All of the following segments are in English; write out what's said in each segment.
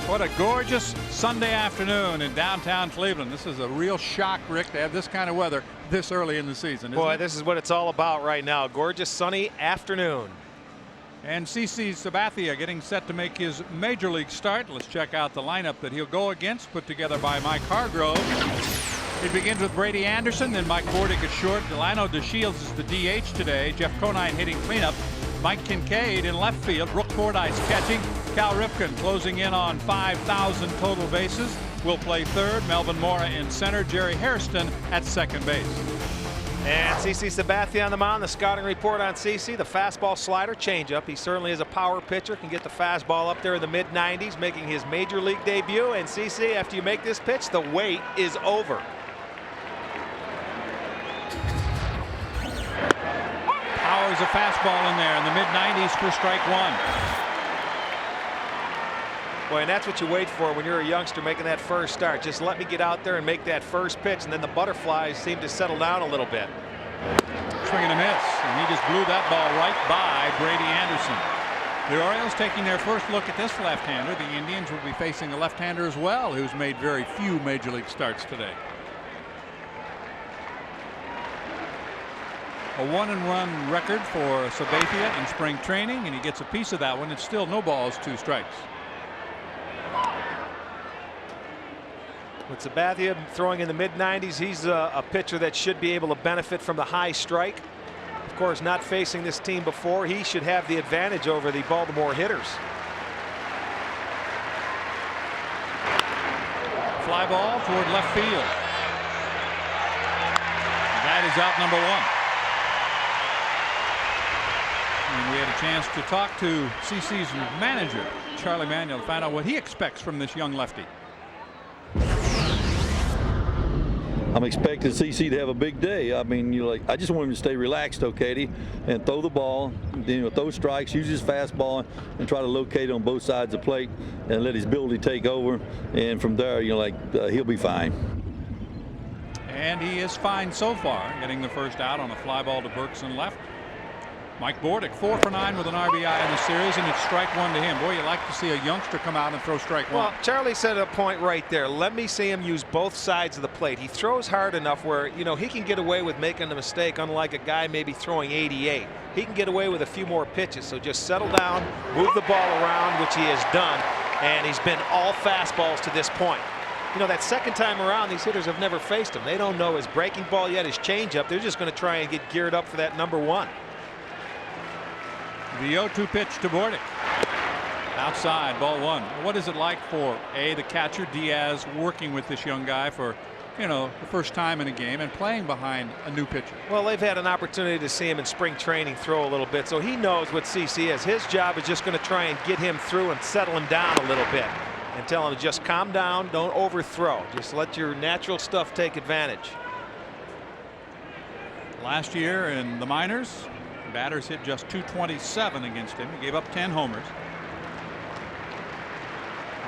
What a gorgeous Sunday afternoon in downtown Cleveland. This is a real shock, Rick, to have this kind of weather this early in the season. Boy, this is what it's all about right now. Gorgeous sunny afternoon. And CC Sabathia getting set to make his major league start. Let's check out the lineup that he'll go against, put together by Mike Hargrove. It begins with Brady Anderson, then Mike Bordick at short. Delino DeShields is the DH today. Jeff Conine hitting cleanup. Mike Kincaid in left field. Brooke Fordyce catching. Cal Ripken closing in on 5,000 total bases. Will play third. Melvin Mora in center. Jerry Hairston at second base. And CC Sabathia on the mound. The scouting report on CC: the fastball, slider, changeup. He certainly is a power pitcher. Can get the fastball up there in the mid-90s, making his major league debut. And CC, after you make this pitch, the wait is over. Powers a fastball in there in the mid-90s for strike one. Boy, and that's what you wait for when you're a youngster making that first start. Just let me get out there and make that first pitch, and then the butterflies seem to settle down a little bit. Swing and a miss, and he just blew that ball right by Brady Anderson. The Orioles taking their first look at this left-hander. The Indians will be facing a left-hander as well, who's made very few major league starts today. A 1-run record for Sabathia in spring training, and he gets a piece of that one. It's still no balls, 2 strikes. With Sabathia throwing in the mid-90s, he's a pitcher that should be able to benefit from the high strike. Of course, not facing this team before, he should have the advantage over the Baltimore hitters. Fly ball toward left field. That is out number 1. And we had a chance to talk to CC's manager, Charlie Manuel, to find out what he expects from this young lefty. I'm expecting CC to have a big day. I mean, I just want him to stay relaxed, okay, and throw the ball, throw strikes, use his fastball, and try to locate on both sides of the plate, and let his ability take over. And from there, he'll be fine. And he is fine so far, getting the first out on a fly ball to Berkson left. Mike Bordick 4 for 9 with an RBI in the series, and it's strike 1 to him. Boy, you like to see a youngster come out and throw strike 1. Well, Charlie said a point right there. Let me see him use both sides of the plate. He throws hard enough where he can get away with making a mistake, unlike a guy maybe throwing 88. He can get away with a few more pitches. So just settle down, move the ball around, which he has done, and he's been all fastballs to this point. That second time around, these hitters have never faced him. They don't know his breaking ball yet, his changeup. They're just going to try and get geared up for that number 1. The 0-2 pitch to Bordick. Outside, ball 1. What is it like for the catcher Diaz working with this young guy for the first time in a game and playing behind a new pitcher? Well, they've had an opportunity to see him in spring training throw a little bit, so he knows what CC is. His job is just going to try and get him through and settle him down a little bit and tell him to just calm down, don't overthrow, just let your natural stuff take advantage. Last year in the minors, batters hit just 227 against him. He gave up 10 homers.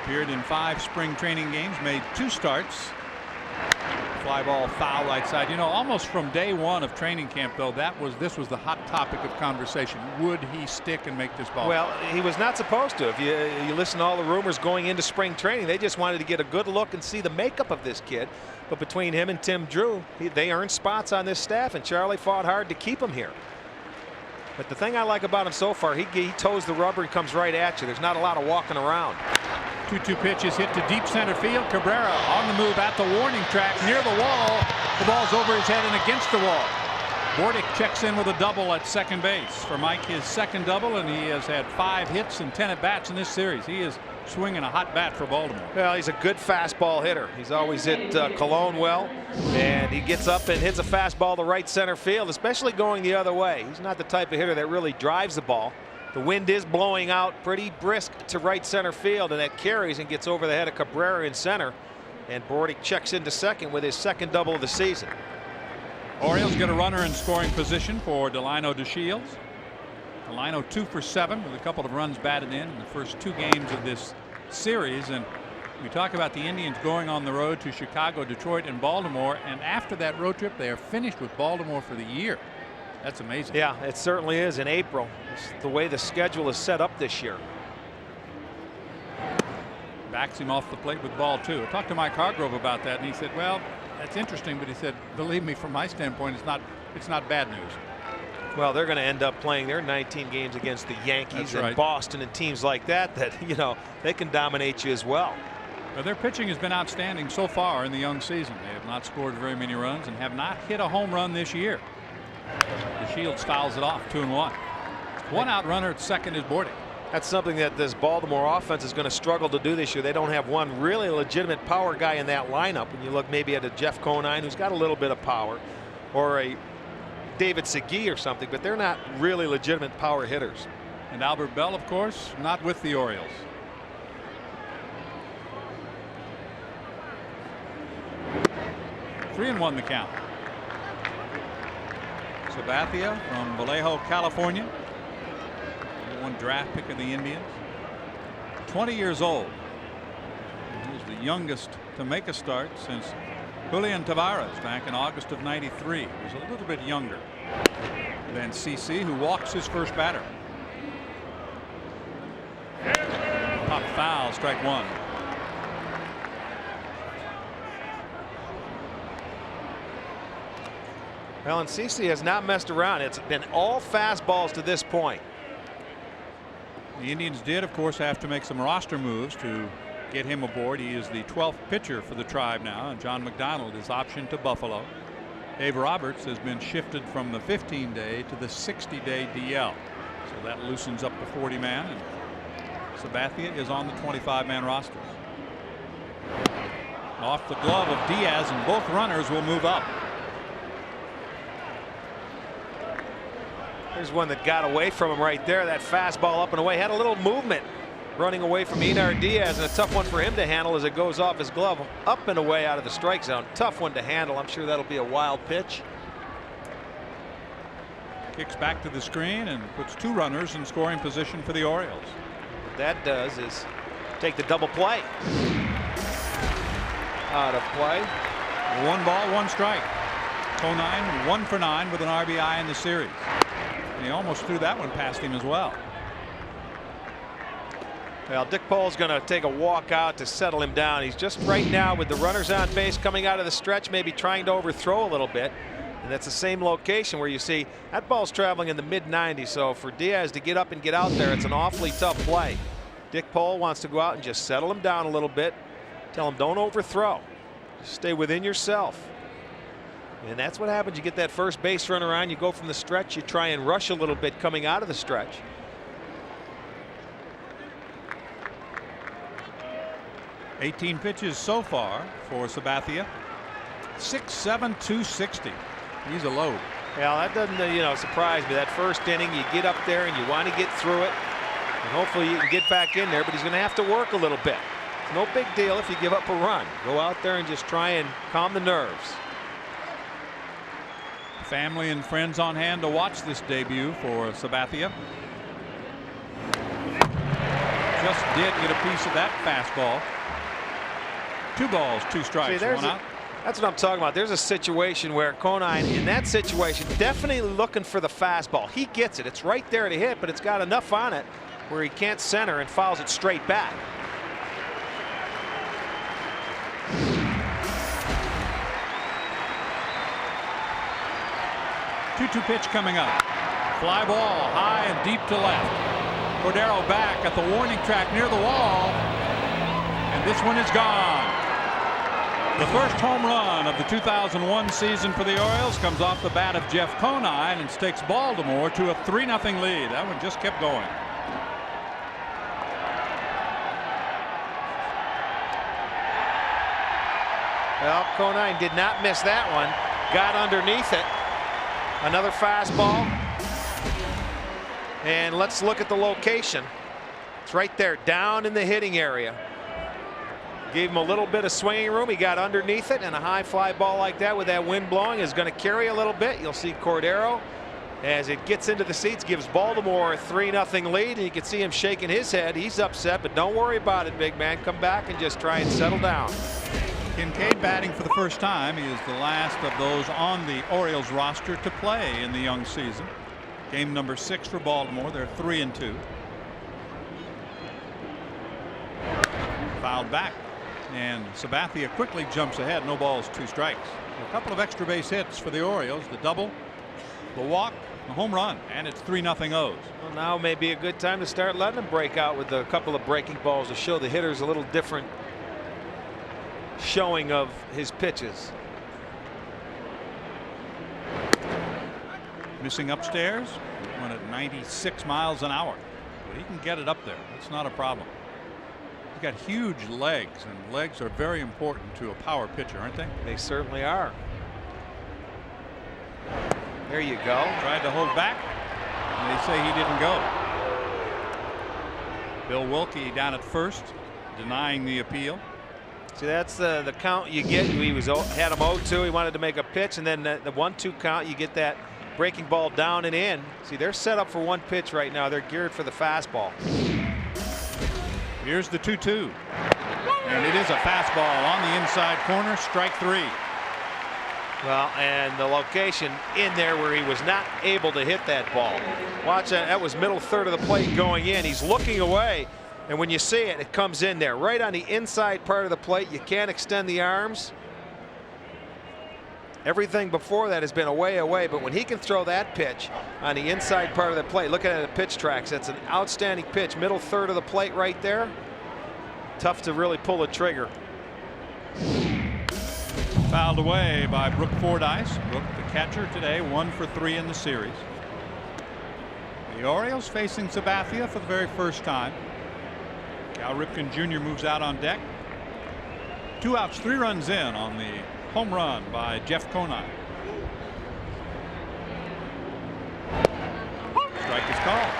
Appeared in 5 spring training games, made 2 starts. Fly ball foul right side. Almost from day 1 of training camp, though, this was the hot topic of conversation. Would he stick and make this ball? Well, he was not supposed to. If you listen to all the rumors going into spring training, they just wanted to get a good look and see the makeup of this kid. But between him and Tim Drew, they earned spots on this staff, and Charlie fought hard to keep him here. But the thing I like about him so far, he toes the rubber and comes right at you. There's not a lot of walking around. 2-2 pitch is hit to deep center field. Cabrera on the move at the warning track near the wall. The ball's over his head and against the wall. Bordick checks in with a double at second base for Mike, his second double, and he has had 5 hits and 10 at-bats in this series. He is swinging a hot bat for Baltimore. Well, he's a good fastball hitter. He's always hit Cologne well, and he gets up and hits a fastball to right center field, especially going the other way. He's not the type of hitter that really drives the ball. The wind is blowing out pretty brisk to right center field, and that carries and gets over the head of Cabrera in center, and Bordick checks into second with his second double of the season. Orioles get a runner in scoring position for Delino DeShields. Delino 2 for 7 with a couple of runs batted in the first 2 games of this series. And we talk about the Indians going on the road to Chicago, Detroit, and Baltimore, and after that road trip they are finished with Baltimore for the year. That's amazing. Yeah, it certainly is in April. It's the way the schedule is set up this year. backs him off the plate with ball 2. I talked to Mike Hargrove about that, and he said, well, that's interesting, but he said, believe me, from my standpoint, it's not bad news. Well, they're going to end up playing their 19 games against the Yankees and Boston and teams like that, you know, they can dominate you as well. Well, their pitching has been outstanding so far in the young season. They have not scored very many runs and have not hit a home run this year. The Shields fouls it off, 2-1. One out runner at second is boarding. That's something that this Baltimore offense is going to struggle to do this year. They don't have one really legitimate power guy in that lineup. When you look maybe at a Jeff Conine, who's got a little bit of power, or a David Segui or something, but they're not really legitimate power hitters. And Albert Bell, of course, not with the Orioles. 3-1 the count. Sabathia from Vallejo, California. One draft pick of the Indians. 20 years old. He's the youngest to make a start since Julian Tavares back in August of '93. He's a little bit younger than CC, who walks his first batter. Pop foul, strike 1. Well, and CC has not messed around. It's been all fastballs to this point. The Indians did, of course, have to make some roster moves to get him aboard. He is the 12th pitcher for the Tribe now, and John McDonald is optioned to Buffalo. Dave Roberts has been shifted from the 15-day to the 60-day DL. So that loosens up the 40-man, and Sabathia is on the 25-man roster. Off the glove of Diaz, and both runners will move up. There's one that got away from him right there. That fastball up and away. Had a little movement running away from Enar Diaz, and a tough one for him to handle as it goes off his glove up and away out of the strike zone. Tough one to handle. I'm sure that'll be a wild pitch. Kicks back to the screen and puts 2 runners in scoring position for the Orioles. What that does is take the double play out of play. 1 ball, 1 strike. Conine 1 for 9 with an RBI in the series. And he almost threw that one past him as well. Well, Dick Pohl's going to take a walk out to settle him down. He's just right now with the runners on base coming out of the stretch, maybe trying to overthrow a little bit. And that's the same location where you see that ball's traveling in the mid-90s. So for Diaz to get up and get out there, it's an awfully tough play. Dick Pohl wants to go out and just settle him down a little bit. Tell him don't overthrow. Just stay within yourself. And that's what happens. You get that first base runner on, you go from the stretch, you try and rush a little bit coming out of the stretch. $18 pitches so far for Sabathia. 6'7", 260. He's a load. Well, that doesn't surprise me. That first inning, you get up there and you want to get through it, and hopefully you can get back in there, but he's going to have to work a little bit. It's no big deal if you give up a run. Go out there and just try and calm the nerves. Family and friends on hand to watch this debut for Sabathia. Just did get a piece of that fastball. 2 balls, 2 strikes. See, 1 out. That's what I'm talking about. There's a situation where Conine, in that situation, definitely looking for the fastball. He gets it. It's right there to hit, but it's got enough on it where he can't center and fouls it straight back. Two pitch coming up. Fly ball high and deep to left. Cordero back at the warning track near the wall, and this one is gone. The first home run of the 2001 season for the Orioles comes off the bat of Jeff Conine and takes Baltimore to a 3-0 lead. That one just kept going. Well, Conine did not miss that one. Got underneath it. Another fastball. And let's look at the location. It's right there, down in the hitting area. Gave him a little bit of swinging room. He got underneath it, and a high fly ball like that with that wind blowing is going to carry a little bit. You'll see Cordero, as it gets into the seats, gives Baltimore a 3-0 lead, and you can see him shaking his head. He's upset, but don't worry about it, big man. Come back and just try and settle down. Kincaid batting for the first time. He is the last of those on the Orioles roster to play in the young season. Game number 6 for Baltimore. They're 3-2. Fouled back. And Sabathia quickly jumps ahead. No balls, 2 strikes. A couple of extra base hits for the Orioles. The double, the walk, the home run, and it's 3-0 O's. Well, now may be a good time to start letting him break out with a couple of breaking balls to show the hitters a little different showing of his pitches. Missing upstairs, went at 96 miles an hour. But he can get it up there. That's not a problem. He's got huge legs, and legs are very important to a power pitcher, aren't they? They certainly are. There you go. Tried to hold back, and they say he didn't go. Bill Wilkie down at first, denying the appeal. See, that's the count you get. He had him 0-2. He wanted to make a pitch, and then the 1-2 count. You get that breaking ball down and in. See, they're set up for one pitch right now. They're geared for the fastball. Here's the 2-2, and it is a fastball on the inside corner. Strike 3. Well, and the location in there where he was not able to hit that ball. Watch that. That was middle third of the plate going in. He's looking away. And when you see it, it comes in there right on the inside part of the plate. You can't extend the arms. Everything before that has been away. But when he can throw that pitch on the inside part of the plate, looking at the pitch tracks, that's an outstanding pitch. Middle third of the plate right there. Tough to really pull a trigger. Fouled away by Brooke Fordyce. Brooke, the catcher today, 1 for 3 in the series. The Orioles facing Sabathia for the very first time. Cal Ripken Jr. moves out on deck. 2 outs, 3 runs in on the home run by Jeff Conine. Strike is called.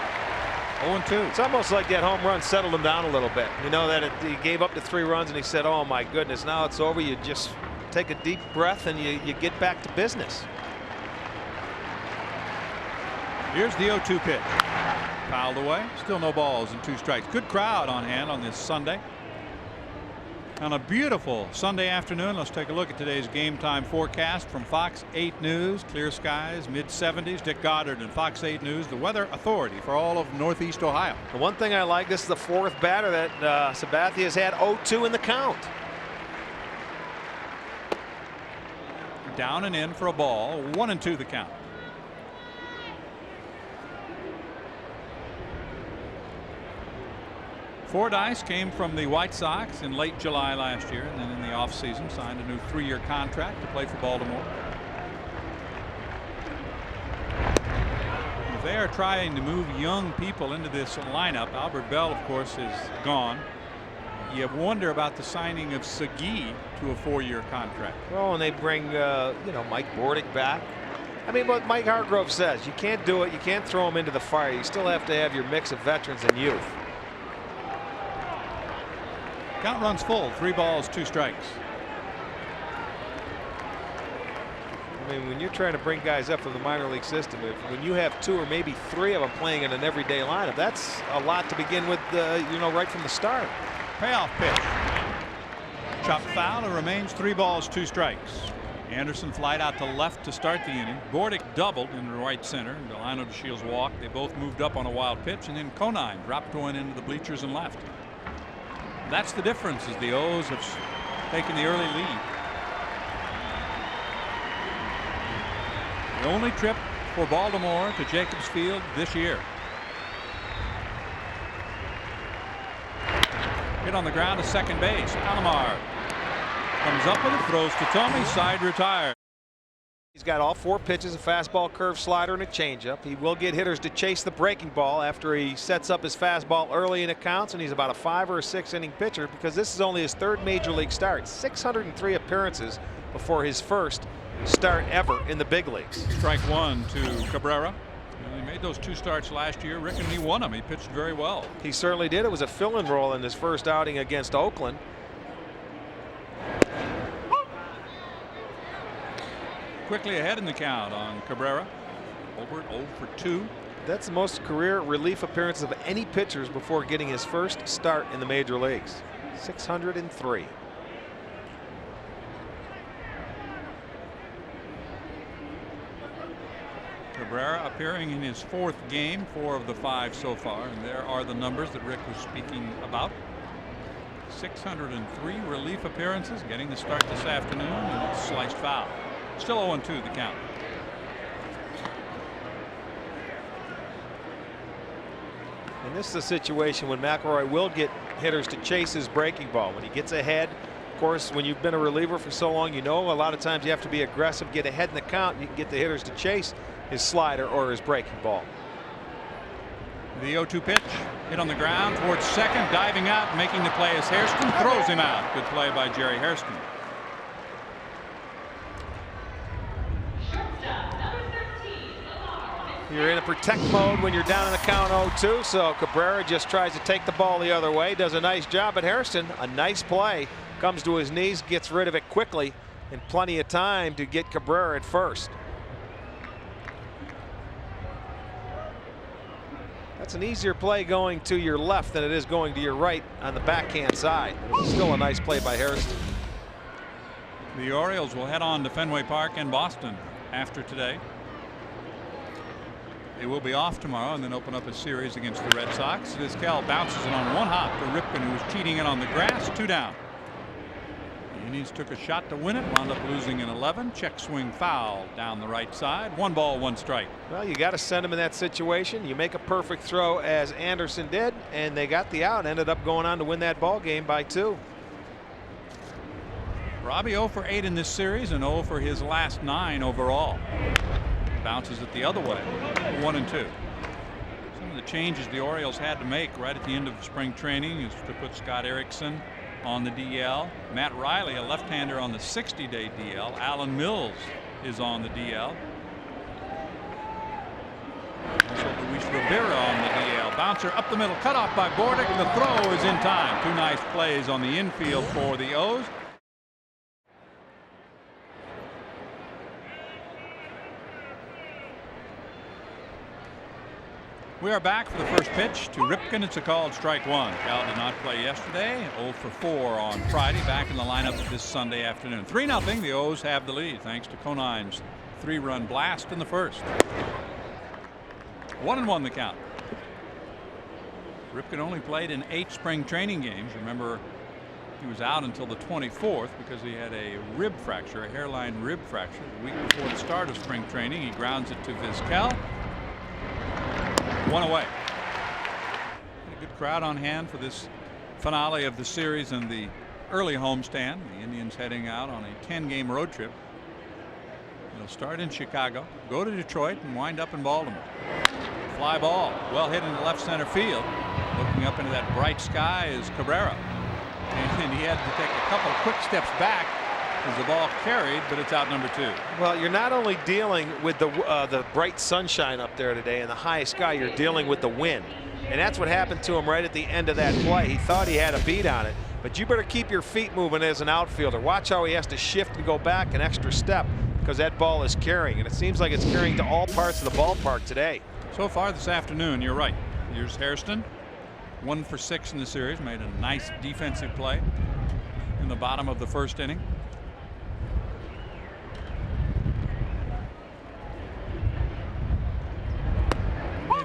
0-2. It's almost like that home run settled him down a little bit. You know that he gave up the 3 runs and he said, oh my goodness, now it's over. You just take a deep breath and you get back to business. Here's the 0-2 pitch. Fouled away. Still no balls and 2 strikes. Good crowd on hand on this Sunday. On a beautiful Sunday afternoon, let's take a look at today's game time forecast from Fox 8 News. Clear skies, mid-70s. Dick Goddard and Fox 8 News, the weather authority for all of Northeast Ohio. The one thing I like, this is the 4th batter that Sabathia has had 0-2 in the count. Down and in for a ball. 1-2 the count. Fordyce came from the White Sox in late July last year, and then in the offseason signed a new 3-year contract to play for Baltimore. They are trying to move young people into this lineup. Albert Bell, of course, is gone. You wonder about the signing of Segui to a 4-year contract. Well, and they bring Mike Bordick back. I mean, what Mike Hargrove says, you can't do it. You can't throw them into the fire. You still have to have your mix of veterans and youth. Count runs full. 3 balls, 2 strikes. I mean, when you're trying to bring guys up from the minor league system, when you have 2 or maybe 3 of them playing in an everyday lineup, that's a lot to begin with, right from the start. Payoff pitch. Chopped foul and remains 3 balls, 2 strikes. Anderson flied out to left to start the inning. Bordick doubled in the right center. Delano DeShields walked. They both moved up on a wild pitch, and then Conine dropped one into the bleachers and left. That's the difference, as the O's have taken the early lead. The only trip for Baltimore to Jacobs Field this year. Hit on the ground to second base. Alomar comes up with it, throws to Tommy, side retired. He's got all 4 pitches, a fastball, curve, slider, and a changeup. He will get hitters to chase the breaking ball after he sets up his fastball early in accounts, and he's about a 5 or a 6 inning pitcher because this is only his 3rd major league start. 603 appearances before his first start ever in the big leagues. Strike 1 to Cabrera. He made those 2 starts last year. Rick, and he won them. He pitched very well. He certainly did. It was a fill-in role in his first outing against Oakland. Quickly ahead in the count on Cabrera. Over 0 for 2. That's the most career relief appearances of any pitchers before getting his first start in the major leagues. 603. Cabrera appearing in his 4th game, 4 of the 5 so far, and there are the numbers that Rick was speaking about. 603 relief appearances, getting the start this afternoon, and it's sliced foul. Still 0-2 the count. And this is a situation when McElroy will get hitters to chase his breaking ball. When he gets ahead, of course, when you've been a reliever for so long, you know a lot of times you have to be aggressive, get ahead in the count, and you can get the hitters to chase his slider or his breaking ball. The 0-2 pitch hit on the ground towards second, diving out, making the play is Hairston, throws him out. Good play by Jerry Hairston. You're in a protect mode when you're down in the count 0-2, so Cabrera just tries to take the ball the other way, does a nice job, but Hairston, a nice play, comes to his knees, gets rid of it quickly, and plenty of time to get Cabrera at first. That's an easier play going to your left than it is going to your right on the backhand side. Still a nice play by Hairston. The Orioles will head on to Fenway Park in Boston after today. They will be off tomorrow and then open up a series against the Red Sox. Vizquel bounces it on one hop to Ripken, who was cheating it on the grass. 2 down. The Indians took a shot to win it, wound up losing in 11. Check swing foul down the right side. 1 ball, 1 strike. Well, you got to send him in that situation. You make a perfect throw as Anderson did, and they got the out. Ended up going on to win that ball game by 2. Robbie 0 for 8 in this series and 0 for his last 9 overall. Bounces it the other way. 1-2. Some of the changes the Orioles had to make right at the end of spring training is to put Scott Erickson on the DL. Matt Riley, a left-hander, on the 60-day DL. Alan Mills is on the DL. Also Luis Rivera on the DL. Bouncer up the middle, cut off by Bordick. The throw is in time. 2 nice plays on the infield for the O's. We are back for the first pitch to Ripken. It's a called strike 1. Cal did not play yesterday. 0 for 4 on Friday. Back in the lineup this Sunday afternoon. 3-0. The O's have the lead thanks to Conine's 3-run blast in the first. 1-1 the count. Ripken only played in 8 spring training games. Remember, he was out until the 24th because he had a rib fracture, a hairline rib fracture. The week before the start of spring training, he grounds it to Vizquel. 1 away. A good crowd on hand for this finale of the series and the early homestand. The Indians heading out on a 10-game road trip. They'll start in Chicago, go to Detroit, and wind up in Baltimore. Fly ball, well hit into left center field. Looking up into that bright sky is Cabrera, and he had to take a couple of quick steps back as the ball carried, but it's out number 2. Well, you're not only dealing with the bright sunshine up there today and the high sky, you're dealing with the wind. And that's what happened to him right at the end of that play. He thought he had a beat on it, but you better keep your feet moving as an outfielder. Watch how he has to shift and go back an extra step because that ball is carrying, and it seems like it's carrying to all parts of the ballpark today. So far this afternoon, you're right. Here's Hairston, 1 for 6 in the series, made a nice defensive play in the bottom of the first inning.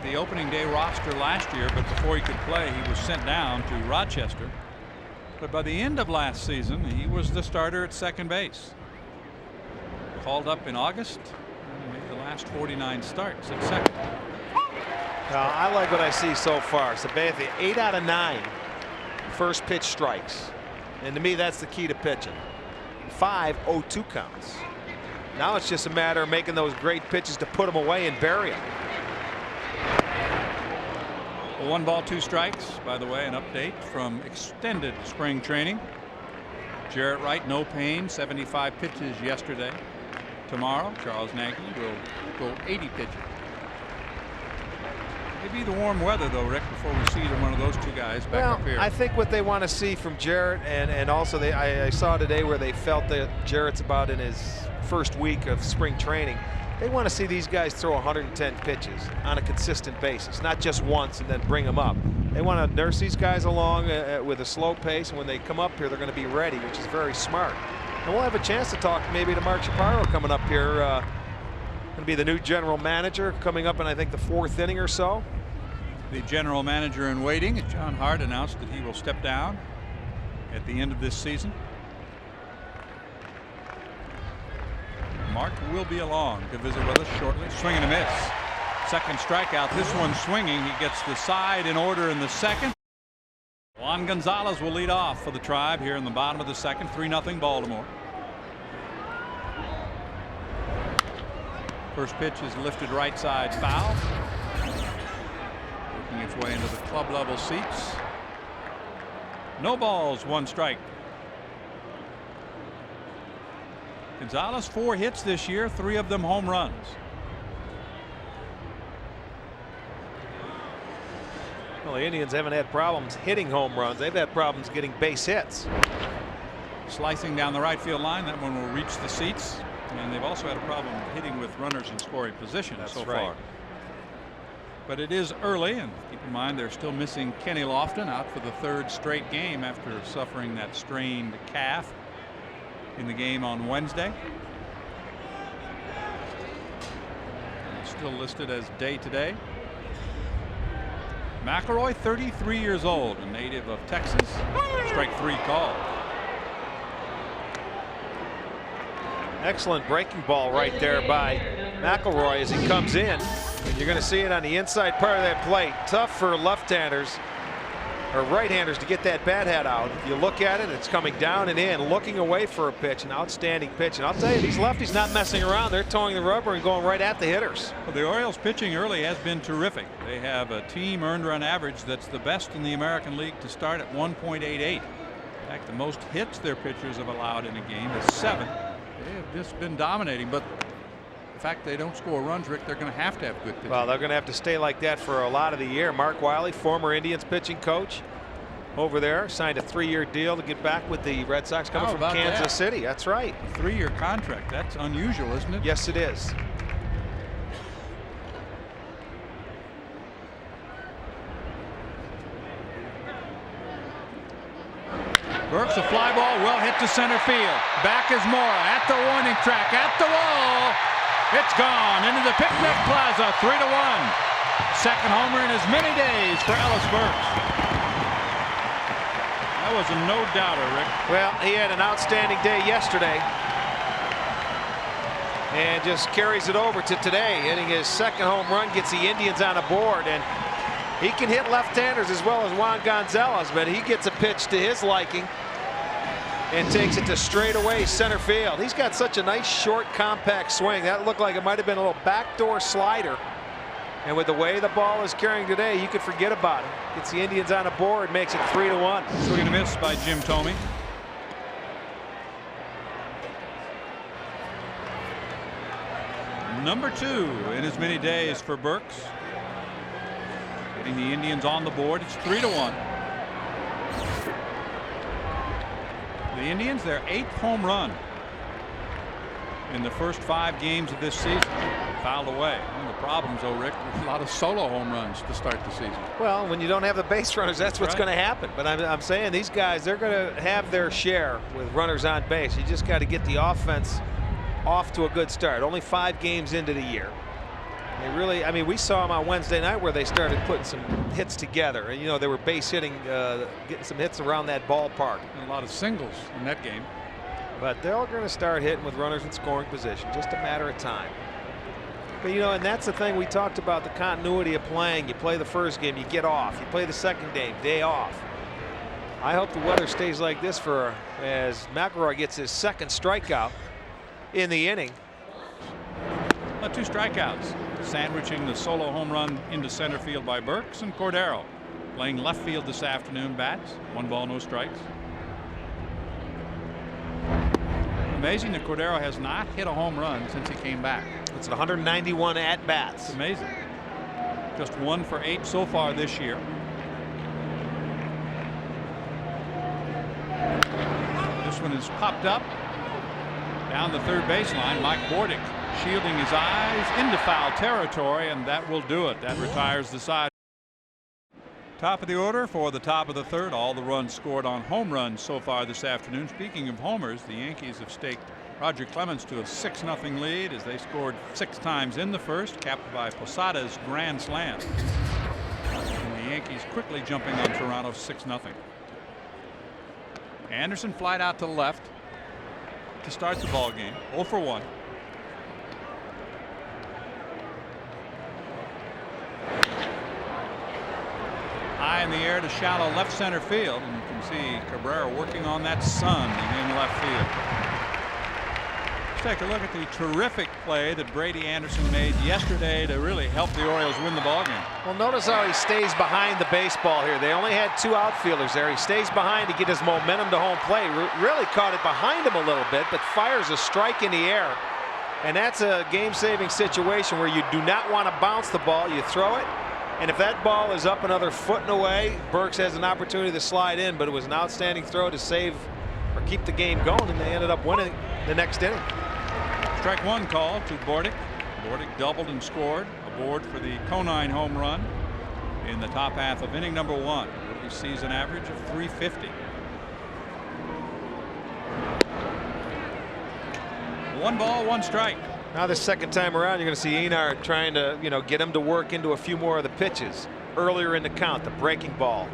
The opening day roster last year, but before he could play, he was sent down to Rochester. But by the end of last season, he was the starter at second base. Called up in August and made the last 49 starts at second. Now, I like what I see so far. Sabathia, 8 out of 9 first pitch strikes, and to me that's the key to pitching. 5 0-2 counts. Now it's just a matter of making those great pitches to put them away and bury them. 1 ball, 2 strikes. By the way, an update from extended spring training. Jarrett Wright, no pain, 75 pitches yesterday. Tomorrow, Charles Nagy will go 80 pitches. Maybe the warm weather, though, Rick, before we see one of those 2 guys back up here. I think what they want to see from Jarrett, and also I saw today where they felt that Jarrett's about in his first week of spring training. They want to see these guys throw 110 pitches on a consistent basis, not just once and then bring them up. They want to nurse these guys along with a slow pace, and when they come up here, they're going to be ready, which is very smart. And we'll have a chance to talk maybe to Mark Shapiro coming up here. Going to be the new general manager coming up in, I think, the 4th inning or so. The general manager in waiting, John Hart, announced that he will step down at the end of this season. Mark will be along to visit with us shortly. Swing and a miss. Second strikeout. This one swinging. He gets the side in order in the second. Juan Gonzalez will lead off for the Tribe here in the bottom of the second. 3-0 Baltimore. First pitch is lifted right side foul. Working its way into the club level seats. No balls, 1 strike. Gonzalez 4 hits this year, 3 of them home runs. Well, the Indians haven't had problems hitting home runs. They've had problems getting base hits. Slicing down the right field line. That one will reach the seats. And they've also had a problem hitting with runners in scoring position so far. But it is early, and keep in mind they're still missing Kenny Lofton, out for the 3rd straight game after suffering that strained calf in the game on Wednesday. And still listed as day to day. McElroy, 33 years old, a native of Texas. Strike 3 call. Excellent breaking ball right there by McElroy as he comes in. And you're going to see it on the inside part of that plate. Tough for left-handers or right-handers to get that bat head out. If you look at it, it's coming down and in, looking away for a pitch, an outstanding pitch. And I'll tell you, these lefties not messing around. They're towing the rubber and going right at the hitters. Well, the Orioles pitching early has been terrific. They have a team earned run average that's the best in the American League to start at 1.88. In fact, the most hits their pitchers have allowed in a game is 7. They have just been dominating, but the fact they don't score runs, Rick, they're going to have good pitching. Well, they're going to have to stay like that for a lot of the year. Mark Wiley, former Indians pitching coach over there, signed a 3-year deal to get back with the Red Sox, coming from Kansas City. That's right. A 3-year contract. That's unusual, isn't it? Yes, it is. Burks, a fly ball, well hit to center field. Back is Mora at the warning track, at the wall. It's gone into the Picnic Plaza. 3-1. Second homer in as many days for Ellis Burks. That was a no-doubter, Rick. Well, he had an outstanding day yesterday and just carries it over to today, hitting his second home run, gets the Indians on a board. And he can hit left-handers as well as Juan Gonzalez, but he gets a pitch to his liking and takes it to straightaway center field. He's got such a nice, short, compact swing. That looked like it might have been a little backdoor slider. And with the way the ball is carrying today, you could forget about it. Gets the Indians on a board, makes it 3-1. Swing and a miss by Jim Thome. Number 2 in as many days for Burks. Getting the Indians on the board. It's 3-1. The Indians, their 8th home run in the first 5 games of this season. Fouled away. One of the problems, though, Rick, there's a lot of solo home runs to start the season. Well, when you don't have the base runners, that's what's going to happen. But I'm saying these guys, they're going to have their share with runners on base. You just got to get the offense off to a good start. Only 5 games into the year. They really, I mean, we saw them on Wednesday night where they started putting some hits together. And, you know, they were base hitting, getting some hits around that ballpark. And a lot of singles in that game. But they're all going to start hitting with runners in scoring position. Just a matter of time. But, you know, and that's the thing we talked about, the continuity of playing. You play the first game, you get off. You play the second game, day off. I hope the weather stays like this for as McElroy gets his second strikeout in the inning. 2 strikeouts, sandwiching the solo home run into center field by Burks, and Cordero playing left field this afternoon. Bats, 1 ball, no strikes. Amazing that Cordero has not hit a home run since he came back. It's 191 at bats. It's amazing. Just 1 for 8 so far this year. This one is popped up down the third baseline. Mike Bordick shielding his eyes into foul territory, and that will do it. That retires the side. Top of the order for the top of the third. All the runs scored on home runs so far this afternoon. Speaking of homers, the Yankees have staked Roger Clemens to a 6-0 lead as they scored 6 times in the first, capped by Posada's grand slam. And the Yankees quickly jumping on Toronto 6-0. Anderson flied out to the left to start the ball game. 0 for 1. High in the air to shallow left center field, and you can see Cabrera working on that sun in left field. Let's take a look at the terrific play that Brady Anderson made yesterday to really help the Orioles win the ball game. Well, notice how he stays behind the baseball here. They only had 2 outfielders there. He stays behind to get his momentum to home plate. Really caught it behind him a little bit, but fires a strike in the air. And that's a game-saving situation where you do not want to bounce the ball. You throw it, and if that ball is up another foot and away, Burks has an opportunity to slide in, but it was an outstanding throw to save or keep the game going, and they ended up winning the next inning. Strike 1 call to Bordick. Bordick doubled and scored, aboard for the Conine home run in the top half of inning number 1. Rookie season average of .350. 1 ball, 1 strike. Now the second time around, you're going to see Enar trying to, get him to work into a few more of the pitches earlier in the count. The breaking ball,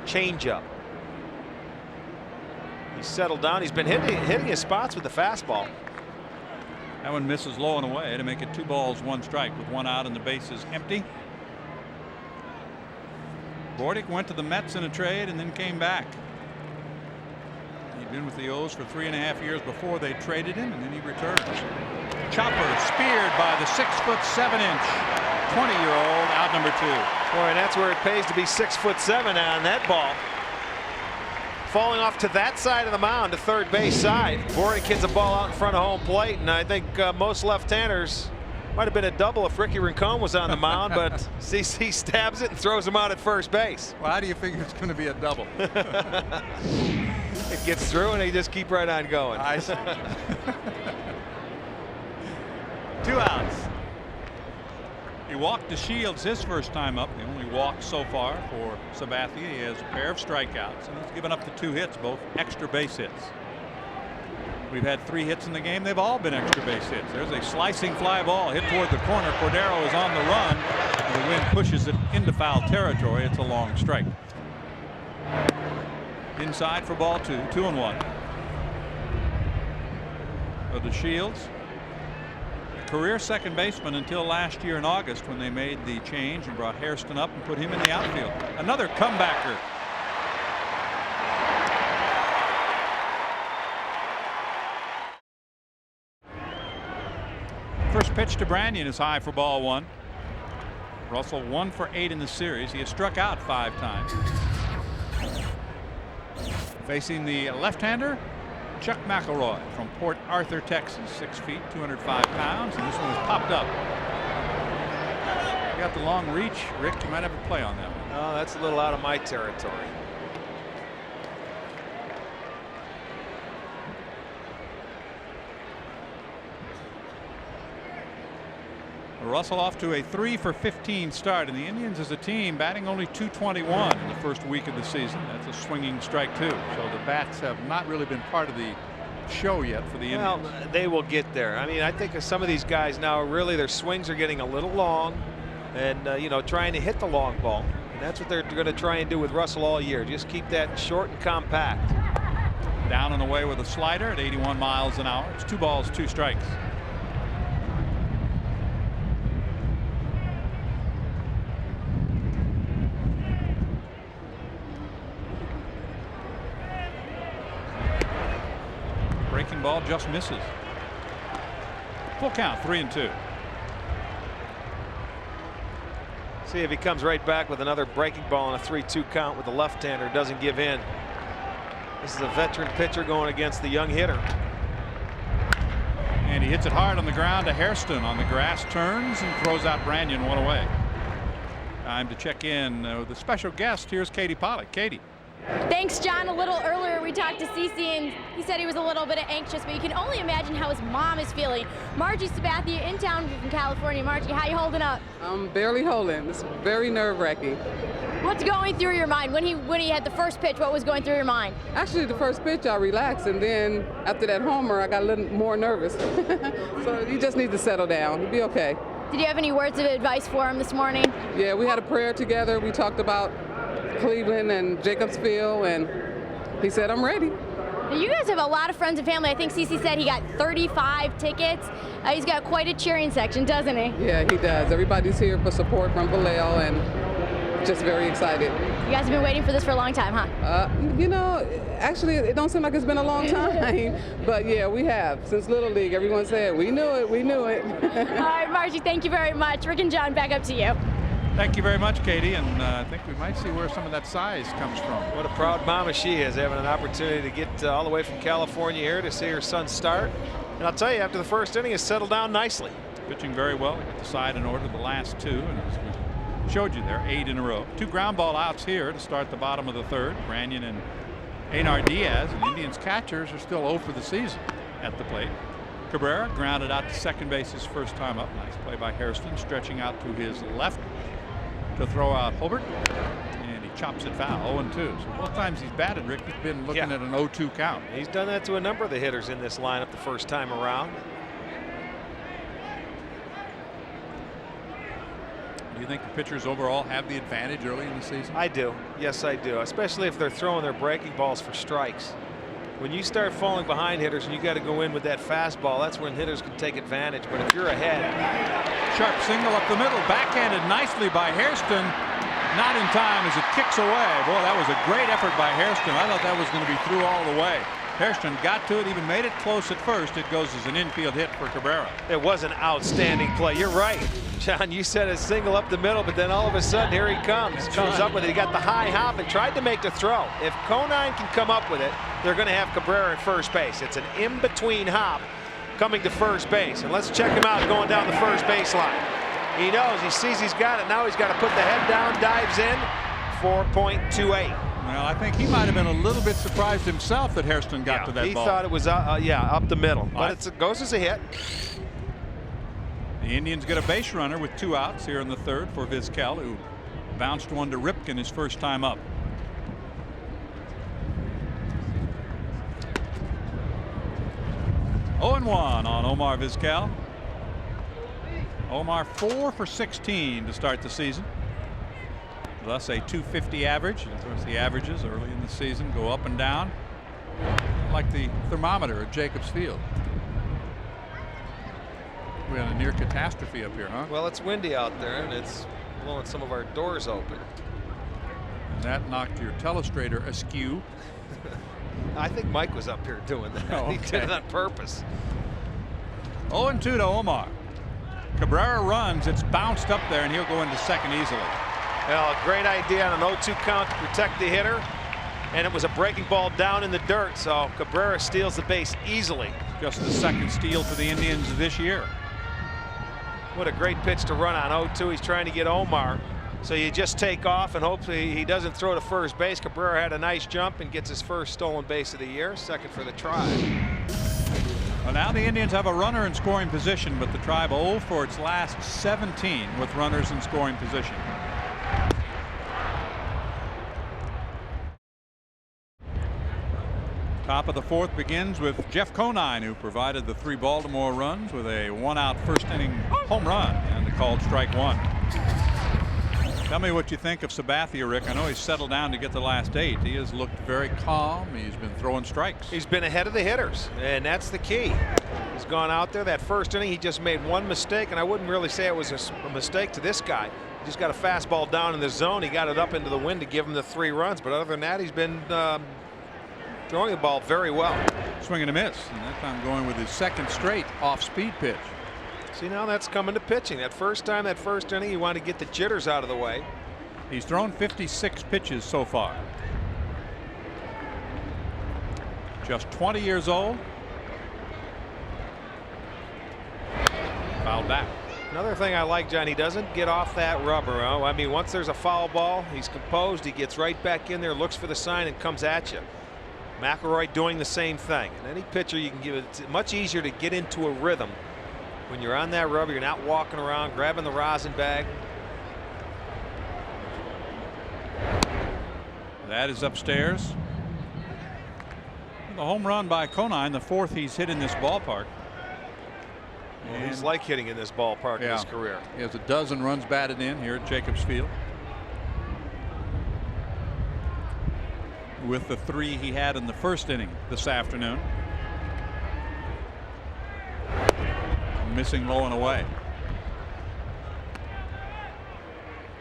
changeup. He's settled down. He's been hitting his spots with the fastball. That one misses low and away to make it 2 balls, 1 strike with 1 out and the bases empty. Bordick went to the Mets in a trade and then came back. He'd been with the O's for 3.5 years before they traded him, and then he returns. Chopper speared by the 6'7" 20-year-old, out number 2. Boy, and that's where it pays to be 6'7" on that ball. Falling off to that side of the mound, to third base side. Bordick hits a ball out in front of home plate, and I think most left-handers might have been a double if Ricky Rincon was on the mound, but CC stabs it and throws him out at first base. Well, how do you figure it's going to be a double? It gets through, and they just keep right on going. I see. 2 outs. He walked to Shields his first time up. The only walk so far for Sabathia. He has a pair of strikeouts, and he's given up the 2 hits, both extra base hits. We've had 3 hits in the game. They've all been extra base hits. There's a slicing fly ball hit toward the corner. Cordero is on the run, and the wind pushes it into foul territory. It's a long strike. Inside for ball 2. 2-1. So to Shields. Career second baseman until last year in August, when they made the change and brought Hairston up and put him in the outfield. Another comebacker. First pitch to Branyan is high for ball 1. Russell 1 for 8 in the series. He has struck out 5 times. Facing the left-hander, Chuck McElroy from Port Arthur, Texas, 6 feet, 205 pounds, and this one was popped up. You got the long reach, Rick. You might have a play on that one. Oh, that's a little out of my territory. Russell off to a 3 for 15 start, and the Indians as a team batting only .221 in the first week of the season. That's a swinging strike too. So the bats have not really been part of the show yet for the Indians. Well, they will get there. I mean, I think of some of these guys now, really their swings are getting a little long, and trying to hit the long ball. And that's what they're going to try and do with Russell all year. Just keep that short and compact. Down and away with a slider at 81 miles an hour. It's 2 balls, 2 strikes. Breaking ball just misses. Full count, 3-2. See if he comes right back with another breaking ball and a 3-2 count with the left-hander. Doesn't give in. This is a veteran pitcher going against the young hitter. And he hits it hard on the ground to Hairston. On the grass, turns and throws out Branyan 1 away. Time to check in with a special guest. Here's Katie Pollock. Katie. Thanks, John. A little earlier we talked to CC, and he said he was a little bit anxious, but you can only imagine how his mom is feeling. Margie Sabathia in town from California. Margie, how you holding up? I'm barely holding. It's very nerve-wracking. What's going through your mind when he had the first pitch? What was going through your mind? Actually, the first pitch I relaxed, and then after that homer I got a little more nervous. So you just need to settle down. You'll be okay. Did you have any words of advice for him this morning? Yeah, we had a prayer together. We talked about Cleveland and Jacobsville, and he said, I'm ready. Now, you guys have a lot of friends and family. I think CC said he got 35 tickets. He's got quite a cheering section, doesn't he? Yeah, he does. Everybody's here for support from Vallejo, and just very excited. You guys have been waiting for this for a long time, huh? You know, actually, it don't seem like it's been a long time, but yeah, we have. Since Little League, everyone said, we knew it, we knew it. All right, Margie, thank you very much. Rick and John, back up to you. Thank you very much, Katie, and I think we might see where some of that size comes from. What a proud mama she is, having an opportunity to get all the way from California here to see her son start. And I'll tell you, after the first inning, has settled down nicely. Pitching very well. He got the side in order the last two, and as we showed you there, 8 in a row. 2 ground ball outs here to start the bottom of the third. Branyan and Einar Diaz, and Indians catchers are still 0 for the season at the plate. Cabrera grounded out to second base his first time up. Nice play by Hairston, stretching out to his left to throw out Holbert, and he chops it foul. 0-2. So both times he's batted, Rick, he's been looking at an 0-2 count. He's done that to a number of the hitters in this lineup the first time around. Do you think the pitchers overall have the advantage early in the season? I do. Yes, I do. Especially if they're throwing their breaking balls for strikes. When you start falling behind hitters and you got to go in with that fastball, that's when hitters can take advantage. But if you're ahead. Sharp single up the middle, backhanded nicely by Hairston. Not in time as it kicks away. Boy, that was a great effort by Hairston. I thought that was going to be through all the way. Hairston got to it, even made it close at first. It goes as an infield hit for Cabrera. It was an outstanding play. You're right, John. You said a single up the middle, but then all of a sudden here he comes. Comes up with it. He got the high hop and tried to make the throw. If Conine can come up with it, they're going to have Cabrera at first base. It's an in-between hop coming to first base. And let's check him out going down the first baseline. He knows. He sees he's got it. Now he's got to put the head down, dives in. 4.28. Well, I think he might have been a little bit surprised himself that Hairston got to that he ball. He thought it was up the middle, but it goes as a hit. The Indians get a base runner with 2 outs here in the third for Vizquel, who bounced one to Ripken his first time up. Oh, and 1 on Omar Vizquel. Omar 4 for 16 to start the season. Thus a 250 average. Of course, the averages early in the season go up and down like the thermometer at Jacobs Field. We had a near catastrophe up here, huh? Well, it's windy out there and it's blowing some of our doors open. And that knocked your telestrator askew. I think Mike was up here doing that. Oh, okay. He did it on purpose. 0-2 to Omar. Cabrera runs. It's bounced up there and he'll go into second easily. Well, a great idea on an 0-2 count to protect the hitter, and it was a breaking ball down in the dirt, so Cabrera steals the base easily. Just the second steal for the Indians this year. What a great pitch to run on 0-2. He's trying to get Omar, so you just take off and hope he doesn't throw to first base. Cabrera had a nice jump and gets his first stolen base of the year, second for the Tribe. Well, now the Indians have a runner in scoring position, but the Tribe 0 for its last 17 with runners in scoring position. Top of the fourth begins with Jeff Conine, who provided the 3 Baltimore runs with a 1-out first inning home run and a called strike 1. Tell me what you think of Sabathia, Rick. I know he's settled down to get the last 8. He has looked very calm. He's been throwing strikes. He's been ahead of the hitters, and that's the key. He's gone out there that first inning. He just made one mistake, and I wouldn't really say it was a mistake to this guy. He just got a fastball down in the zone. He got it up into the wind to give him the 3 runs, but other than that, he's been throwing the ball very well. Swing and a miss, and that time going with his second straight off-speed pitch. See, now that's coming to pitching. That first time, that first inning, you want to get the jitters out of the way. He's thrown 56 pitches so far. Just 20 years old. Fouled back. Another thing I like, John, he doesn't get off that rubber. I mean, once there's a foul ball, he's composed. He gets right back in there, looks for the sign, and comes at you. McElroy doing the same thing. And any pitcher you can give it, it's much easier to get into a rhythm when you're on that rubber. You're not walking around grabbing the rosin bag. That is upstairs. The home run by Conine, the 4th he's hit in this ballpark. Well, he's like hitting in this ballpark in his career. He has a dozen runs batted in here at Jacobs Field. with the 3 he had in the first inning this afternoon. Missing low and away.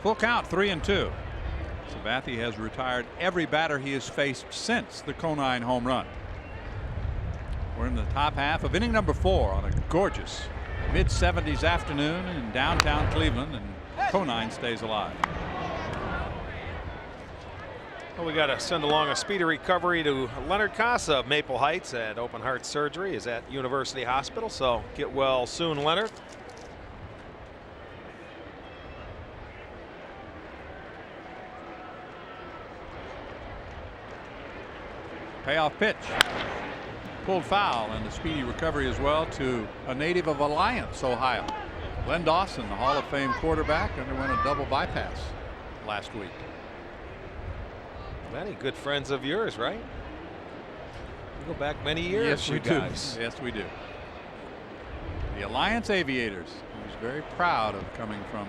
Full count, 3-2. Sabathia has retired every batter he has faced since the Conine home run. We're in the top half of inning number 4 on a gorgeous mid-70s afternoon in downtown Cleveland, and Conine stays alive. Well, we got to send along a speedy recovery to Leonard Casa of Maple Heights. At open heart surgery is at University Hospital, so get well soon, Leonard. Payoff pitch. Pulled foul, and a speedy recovery as well to a native of Alliance, Ohio. Glenn Dawson, the Hall of Fame quarterback, underwent a double bypass last week. Many good friends of yours, right? We go back many years. Yes, we do. Guys. Yes, we do. The Alliance Aviators. He was very proud of coming from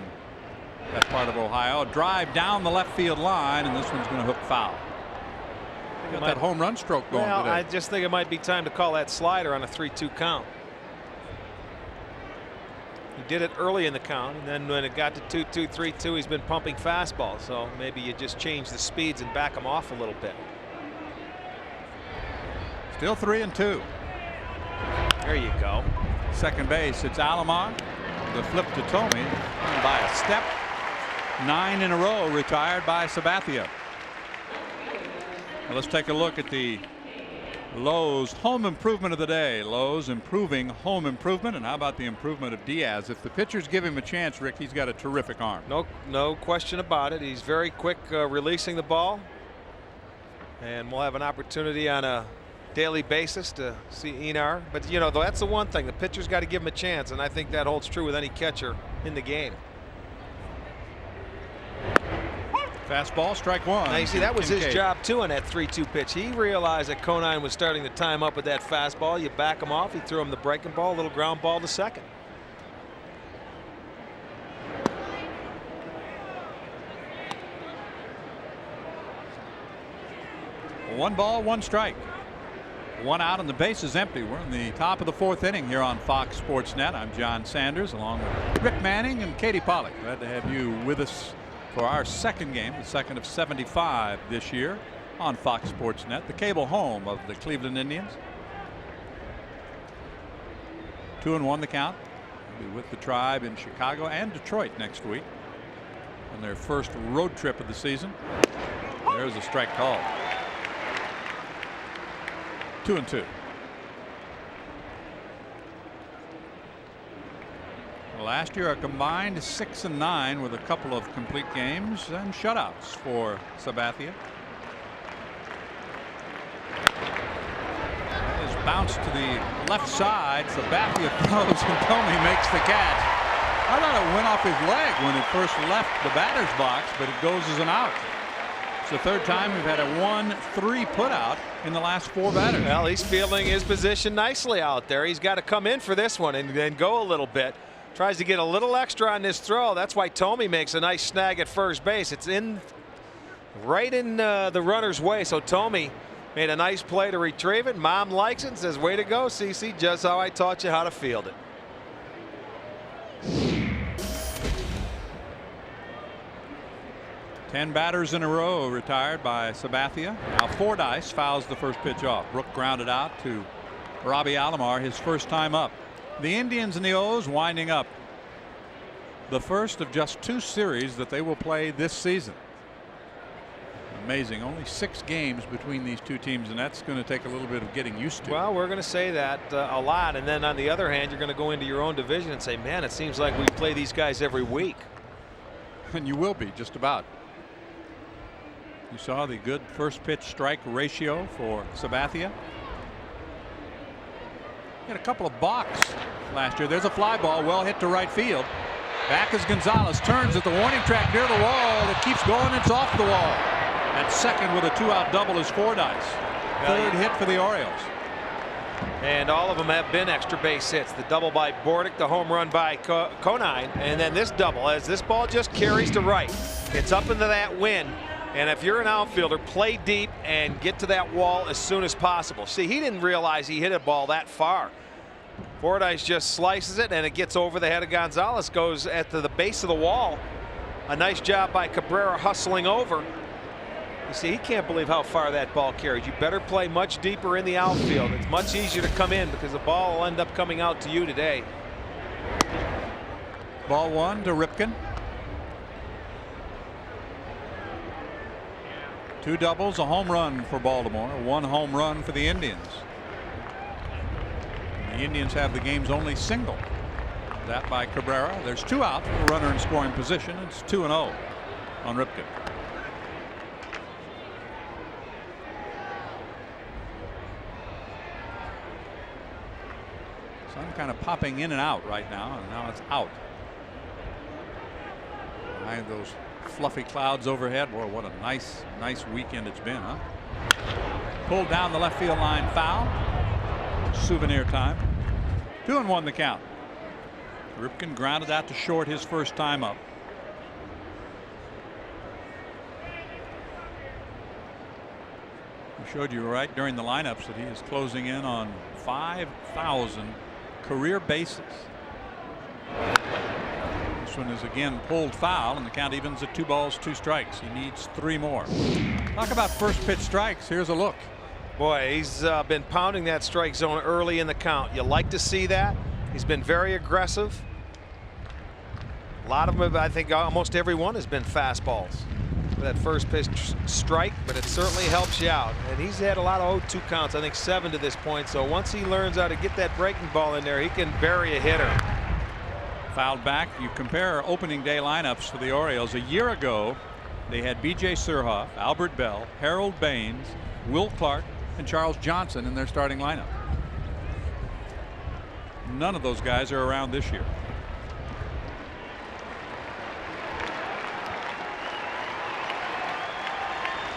that part of Ohio. A drive down the left field line, and this one's going to hook foul. They got that home run stroke going today. I just think it might be time to call that slider on a 3-2 count. He did it early in the count, and then when it got to 2-2, 3-2, he's been pumping fastballs. So maybe you just change the speeds and back him off a little bit. Still 3-2. There you go. Second base, it's Alomar. The flip to Tomey by a step. 9 in a row retired by Sabathia. Well, let's take a look at the Lowe's home improvement of the day. Lowe's improving home improvement. And how about the improvement of Diaz? If the pitchers give him a chance, Rick, he's got a terrific arm. No question about it. He's very quick releasing the ball. And we'll have an opportunity on a daily basis to see Enar. But, you know, that's the one thing. The pitcher's got to give him a chance. And I think that holds true with any catcher in the game. Fastball, strike one. Now you see that was his job too on that 3-2 pitch. He realized that Conine was starting to time up with that fastball. You back him off. He threw him the breaking ball, a little ground ball to second. One ball, one strike. One out and the base is empty. We're in the top of the 4th inning here on Fox Sports Net. I'm John Sanders along with Rick Manning and Katie Pollack. Glad to have you with us for our second game, the second of 75 this year on Fox Sports Net, the cable home of the Cleveland Indians. 2-1 the count. We'll be with the Tribe in Chicago and Detroit next week on their first road trip of the season. There's a strike call. 2-2. Last year a combined 6-9 with a couple of complete games and shutouts for Sabathia. That is bounced to the left side. Sabathia throws and Tomey makes the catch. I thought it went off his leg when it first left the batter's box, but it goes as an out. It's the 3rd time we've had a 1-3 putout in the last 4 batters. Well, he's fielding his position nicely out there. He's got to come in for this one and then go a little bit. Tries to get a little extra on this throw. That's why Tomey makes a nice snag at first base. It's right in the runner's way. So Tomey made a nice play to retrieve it. Mom likes it and says, way to go, CC, just how I taught you how to field it. Ten batters in a row retired by Sabathia. Now Fordyce fouls the first pitch off. Brook grounded out to Robbie Alomar, his first time up. The Indians and the O's winding up the first of just 2 series that they will play this season. Amazing. Only 6 games between these 2 teams, and that's going to take a little bit of getting used to. Well, we're going to say that a lot, and then on the other hand, you're going to go into your own division and say, man, it seems like we play these guys every week. And you will be, just about. You saw the good first pitch strike ratio for Sabathia. He had a couple of balks last year. There's a fly ball well hit to right field. Back is Gonzalez, turns at the warning track near the wall. It keeps going. It's off the wall. At second with a 2-out double is Fordyce. 3rd hit for the Orioles. And all of them have been extra base hits. The double by Bordick, the home run by Conine, and then this double as this ball just carries to right. It's up into that wind. And if you're an outfielder, play deep and get to that wall as soon as possible. See, he didn't realize he hit a ball that far. Fordyce just slices it, and it gets over the head of Gonzalez, goes at the base of the wall. A nice job by Cabrera hustling over. You see, he can't believe how far that ball carried. You better play much deeper in the outfield. It's much easier to come in because the ball will end up coming out to you today. Ball 1 to Ripken. 2 doubles, a home run for Baltimore, 1 home run for the Indians. And the Indians have the game's only single. That by Cabrera. There's 2 out, a runner in scoring position. It's 2-0 on Ripken. Sun kind of popping in and out right now, and now it's out. Behind those fluffy clouds overhead. Boy, what a nice weekend it's been, huh? Pulled down the left field line, foul. Souvenir time. 2-1 the count. Ripken grounded out to short his first time up. I showed you right during the lineups that he is closing in on 5,000 career bases. This one is again pulled foul, and the count evens at 2 balls, 2 strikes. He needs 3 more. Talk about first pitch strikes. Here's a look. Boy, he's been pounding that strike zone early in the count. You like to see that. He's been very aggressive. A lot of them, I think almost every one has been fastballs for that first pitch strike, but it certainly helps you out. And he's had a lot of 0-2 counts, I think 7 to this point. So once he learns how to get that breaking ball in there, he can bury a hitter. Fouled back. You compare opening day lineups for the Orioles. A year ago, they had B.J. Surhoff, Albert Bell, Harold Baines, Will Clark, and Charles Johnson in their starting lineup. None of those guys are around this year.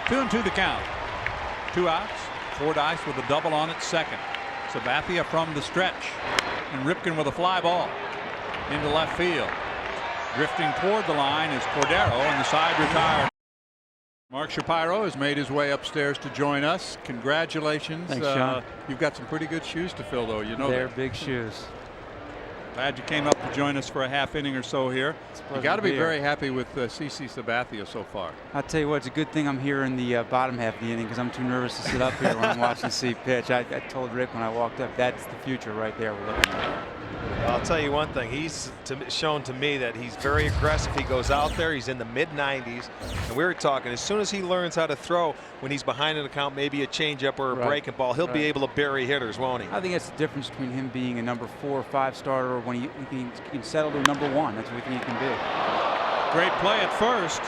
Two and 2 the count. 2 outs. Fordyce with a double on at second. Sabathia from the stretch, and Ripken with a fly ball into left field. Drifting toward the line is Cordero, and the side retired. Mark Shapiro has made his way upstairs to join us. Congratulations. Thanks, Sean. You've got some pretty good shoes to fill, though. You know they're that. big shoes. Glad you came up to join us for a half inning or so here. You got to be very happy with CC Sabathia so far. I'll tell you what, it's a good thing I'm here in the bottom half of the inning because I'm too nervous to sit up here when I'm watching C pitch. I told Rick when I walked up, that's the future right there we're looking at. I'll tell you one thing, he's shown to me that he's very aggressive. He goes out there, he's in the mid-90s, and we were talking, as soon as he learns how to throw when he's behind an account, maybe a changeup or a breaking ball, he'll be able to bury hitters, won't he? I think that's the difference between him being a number 4 or 5 starter or when he can settle to number 1. That's what we think he can be. Great play at first.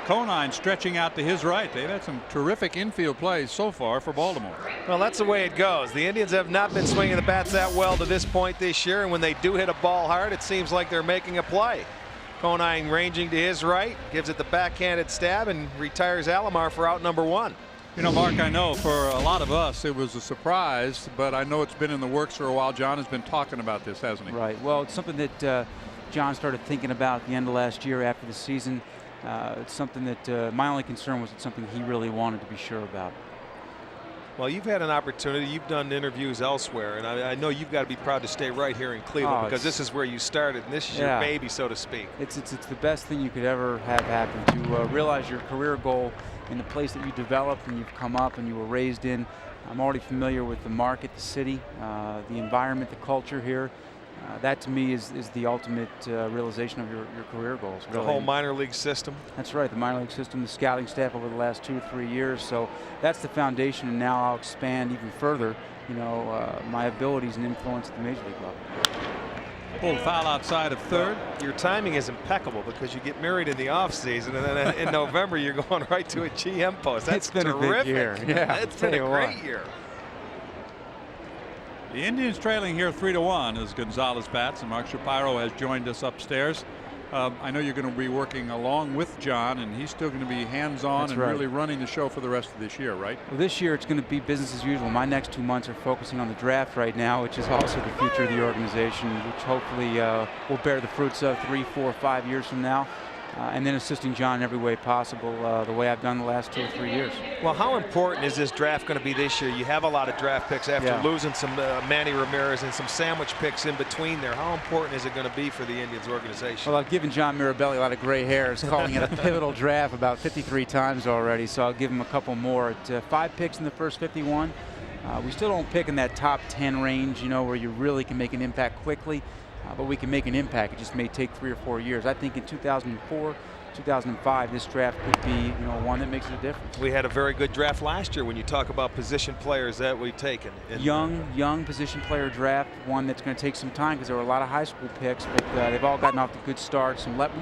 Conine stretching out to his right. They've had some terrific infield plays so far for Baltimore. Well, that's the way it goes. The Indians have not been swinging the bats that well to this point this year, and when they do hit a ball hard, it seems like they're making a play. Conine ranging to his right, gives it the backhanded stab, and retires Alomar for out number 1. You know, Mark, I know for a lot of us it was a surprise, but I know it's been in the works for a while. John has been talking about this, hasn't he? Right. Well, it's something that John started thinking about at the end of last year after the season. It's something that my only concern was it's something he really wanted to be sure about. Well, you've had an opportunity. You've done interviews elsewhere, and I know you've got to be proud to stay right here in Cleveland because this is where you started, and this is your baby, so to speak. It's the best thing you could ever have happen, to realize your career goal in the place that you developed and you've come up and you were raised in. I'm already familiar with the market, the city, the environment, the culture here. That to me is the ultimate realization of your career goals. The whole minor league system. That's right, the minor league system, the scouting staff over the last 2 or 3 years. So that's the foundation, and now I'll expand even further, you know, my abilities and influence at the major league level. Pulled foul outside of third. Your timing is impeccable because you get married in the offseason, and then in November you're going right to a GM post. That's it's been terrific. A big year. Yeah, it's been a great year. The Indians trailing here 3-1 as Gonzalez bats, and Mark Shapiro has joined us upstairs. I know you're going to be working along with John, and he's still going to be hands-on and really running the show for the rest of this year, right? Well, this year it's going to be business as usual. My next 2 months are focusing on the draft right now, which is also the future of the organization, which hopefully will bear the fruits of 3, 4, 5 years from now. and then assisting John in every way possible, the way I've done the last 2 or 3 years. Well, how important is this draft going to be this year? You have a lot of draft picks after losing some Manny Ramirez and some sandwich picks in between there. How important is it going to be for the Indians organization? Well, I've given John Mirabelli a lot of gray hairs, calling it a pivotal draft about 53 times already, so I'll give him a couple more. At 5 picks in the first 51, we still don't pick in that top 10 range, you know, where you really can make an impact quickly, but we can make an impact. It just may take 3 or 4 years. I think in 2004, 2005, this draft could be, you know, one that makes a difference. We had a very good draft last year when you talk about position players that we've taken. Young position player draft, one that's going to take some time because there were a lot of high school picks, but they've all gotten off to good starts. We went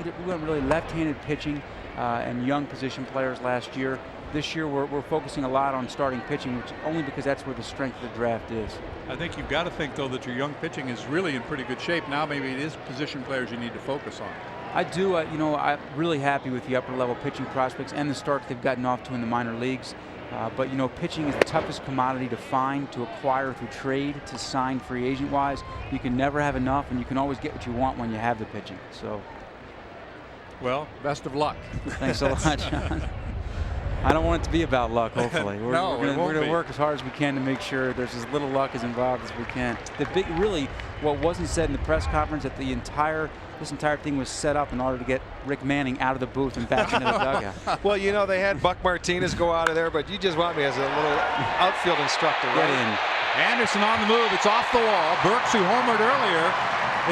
really left-handed pitching and young position players last year. This year we're focusing a lot on starting pitching, which only because that's where the strength of the draft is. I think you've got to think, though, that your young pitching is really in pretty good shape. Now maybe it is position players you need to focus on. I do. You know, I'm really happy with the upper-level pitching prospects and the starts they've gotten off to in the minor leagues. But, you know, pitching is the toughest commodity to find, to acquire through trade, to sign free agent-wise. You can never have enough, and you can always get what you want when you have the pitching. So, well, best of luck. Thanks a lot, John. I don't want it to be about luck, hopefully. We're going to work as hard as we can to make sure there's as little luck as involved as we can. Really, what wasn't said in the press conference, that this entire thing was set up in order to get Rick Manning out of the booth and back into the dugout. Well, you know, they had Buck Martinez go out of there, but you just want me as a little outfield instructor, right? Get in. Anderson on the move. It's off the wall. Burks, who homered earlier,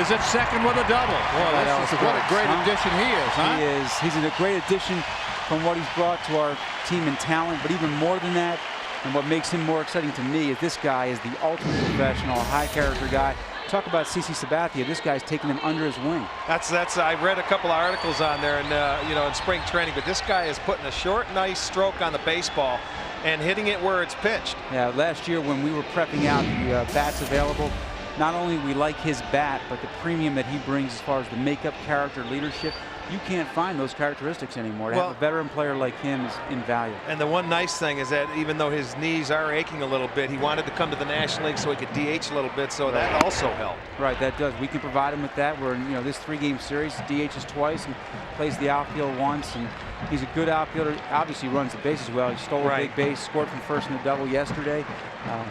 is at second with a double. Boy, what a great addition he is, huh? He is. He's a great addition from what he's brought to our team in talent, but even more than that, and what makes him more exciting to me, is this guy is the ultimate professional, high character guy. Talk about CC Sabathia. This guy's taking him under his wing. I read a couple of articles on there, and you know, in spring training, but this guy is putting a short, nice stroke on the baseball and hitting it where it's pitched. Yeah, last year when we were prepping out the bats available, not only we like his bat, but the premium that he brings as far as the makeup, character, leadership. You can't find those characteristics anymore. To have a veteran player like him is invaluable. And the one nice thing is that even though his knees are aching a little bit, he wanted to come to the National League so he could DH a little bit, so that also helped. Right, that does. We can provide him with that. We're in, you know, this 3-game series, DHs twice and plays the outfield once, and he's a good outfielder. Obviously runs the bases well. He stole a big base, scored from first in the double yesterday.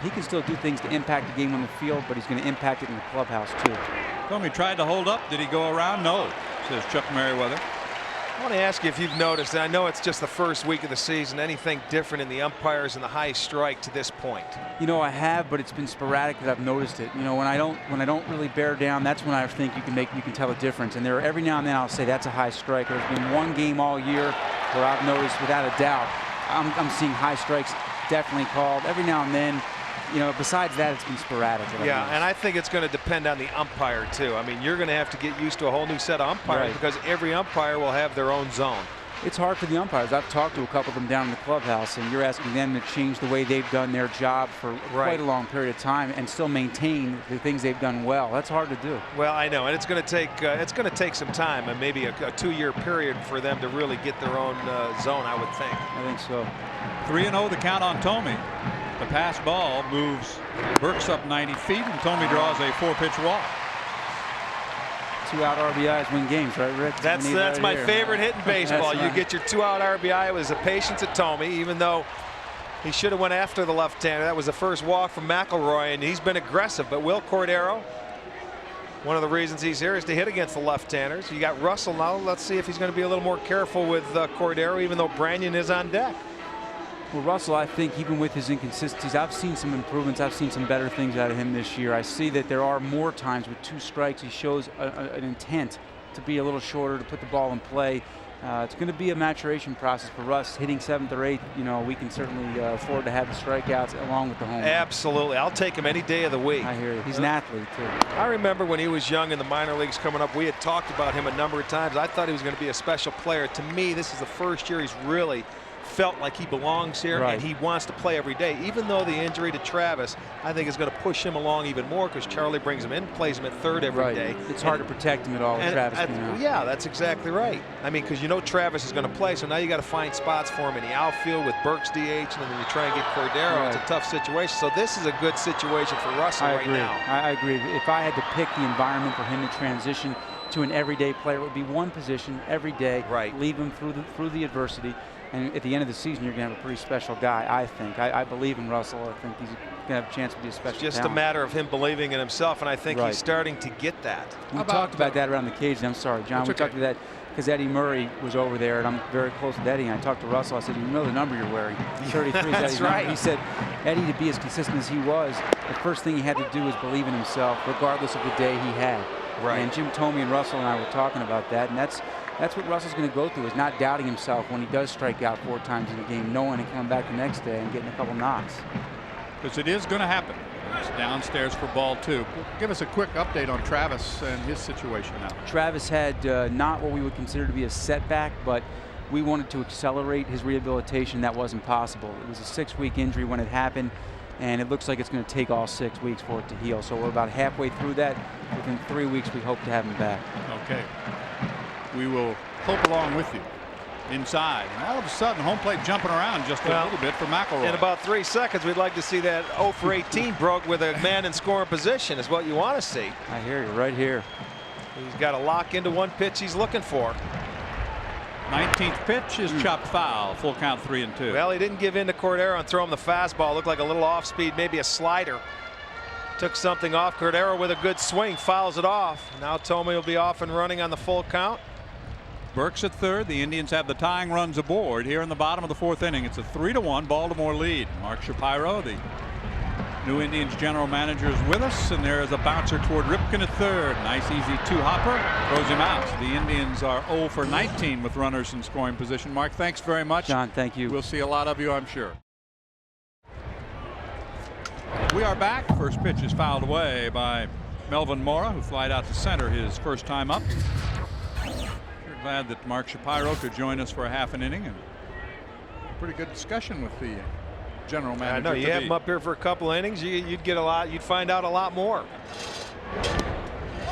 He can still do things to impact the game on the field, but he's going to impact it in the clubhouse too. Tommy tried to hold up. Did he go around? No, says Chuck Merriweather. I want to ask you if you've noticed, and I know it's just the first week of the season, anything different in the umpires and the high strike to this point? You know, I have, but it's been sporadic that I've noticed it. You know, when I don't really bear down, that's when I think you can tell a difference. And there, every now and then, I'll say that's a high strike. There's been one game all year where I've noticed, without a doubt, I'm seeing high strikes definitely called. Every now and then, you know, besides that, it's been sporadic. Yeah, and I think it's going to depend on the umpire, too. I mean, you're going to have to get used to a whole new set of umpires because every umpire will have their own zone. It's hard for the umpires. I've talked to a couple of them down in the clubhouse, and you're asking them to change the way they've done their job for quite a long period of time and still maintain the things they've done well. That's hard to do. Well, I know, and it's going to take some time, and maybe a 2-year period for them to really get their own zone, I would think. I think so. 3-0 the count on Tommy. The pass ball moves Burks up 90 feet, and Tommy draws a 4-pitch walk. 2-out RBIs win games, right, Rick? That's my favorite hit in baseball. You get your 2-out RBI. It was the patience of Tommy, even though he should have went after the left-hander. That was the first walk from McElroy, and he's been aggressive. But Will Cordero, one of the reasons he's here is to hit against the left-handers. You got Russell now. Let's see if he's going to be a little more careful with Cordero, even though Branyan is on deck. Well, Russell, I think even with his inconsistencies, I've seen some improvements. I've seen some better things out of him this year. I see that there are more times with 2 strikes. He shows an intent to be a little shorter, to put the ball in play. It's going to be a maturation process for Russ. Hitting 7th or 8th, you know, we can certainly afford to have the strikeouts along with the home run. Absolutely. I'll take him any day of the week. I hear you. He's an athlete, too. I remember when he was young in the minor leagues coming up, we had talked about him a number of times. I thought he was going to be a special player. To me, this is the first year he's really felt like he belongs here, and he wants to play every day. Even though the injury to Travis, I think, is going to push him along even more because Charlie brings him in, plays him at third every day. It's hard to protect him at all with Travis. Yeah, that's exactly right. I mean, because you know Travis is going to play, so now you got to find spots for him in the outfield with Burks DH, and then you try and get Cordero. It's a tough situation. So this is a good situation for Russell right now. I agree. If I had to pick the environment for him to transition, to an everyday player. It would be one position every day. Right. Lead him through the adversity. And at the end of the season, you're going to have a pretty special guy, I think. I believe in Russell. I think he's going to have a chance to be a special It's just talent. a matter of him believing in himself, and I think he's starting to get that. We talked about that around the cage. I'm sorry, John. We talked about that because Eddie Murray was over there, and I'm very close with Eddie. And I talked to Russell. I said, "You know the number you're wearing? 33 is That's Eddie's right. number." He said, "Eddie, to be as consistent as he was, the first thing he had to do was believe in himself, regardless of the day he had." Right. And Jim Thome and Russell and I were talking about that, and that's what Russell's going to go through, is not doubting himself when he does strike out 4 times in a game, knowing and coming back the next day and getting a couple knocks. Because it is going to happen. It's downstairs for ball 2. Give us a quick update on Travis and his situation now. Travis had not what we would consider to be a setback, but we wanted to accelerate his rehabilitation. That wasn't possible. It was a 6-week injury when it happened, and it looks like it's going to take all 6 weeks for it to heal. So we're about halfway through that. Within 3 weeks, we hope to have him back. Okay. We will hope along with you. Inside, and all of a sudden, home plate jumping around just a little bit for McElroy. In about 3 seconds, we'd like to see that 0 for 18 broke with a man in scoring position is what you want to see. I hear you right here. He's got to lock into one pitch he's looking for. 19th pitch is chopped foul. Full count 3-2. Well, he didn't give in to Cordero and throw him the fastball. Looked like a little off speed, maybe a slider. Took something off. Cordero with a good swing, fouls it off. Now Thome will be off and running on the full count. Burks at third. The Indians have the tying runs aboard here in the bottom of the 4th inning. It's a 3-1 Baltimore lead. Mark Shapiro, the new Indians general manager, is with us, and there is a bouncer toward Ripken at third. Nice easy 2-hopper, throws him out. The Indians are 0 for 19 with runners in scoring position. Mark, thanks very much. John, thank you. We'll see a lot of you, I'm sure. We are back. First pitch is fouled away by Melvin Mora, who flied out to center his first time up. We're glad that Mark Shapiro could join us for a half an inning, and pretty good discussion with the general manager. I know you have him up here for a couple innings. You'd get a lot. You'd find out a lot more.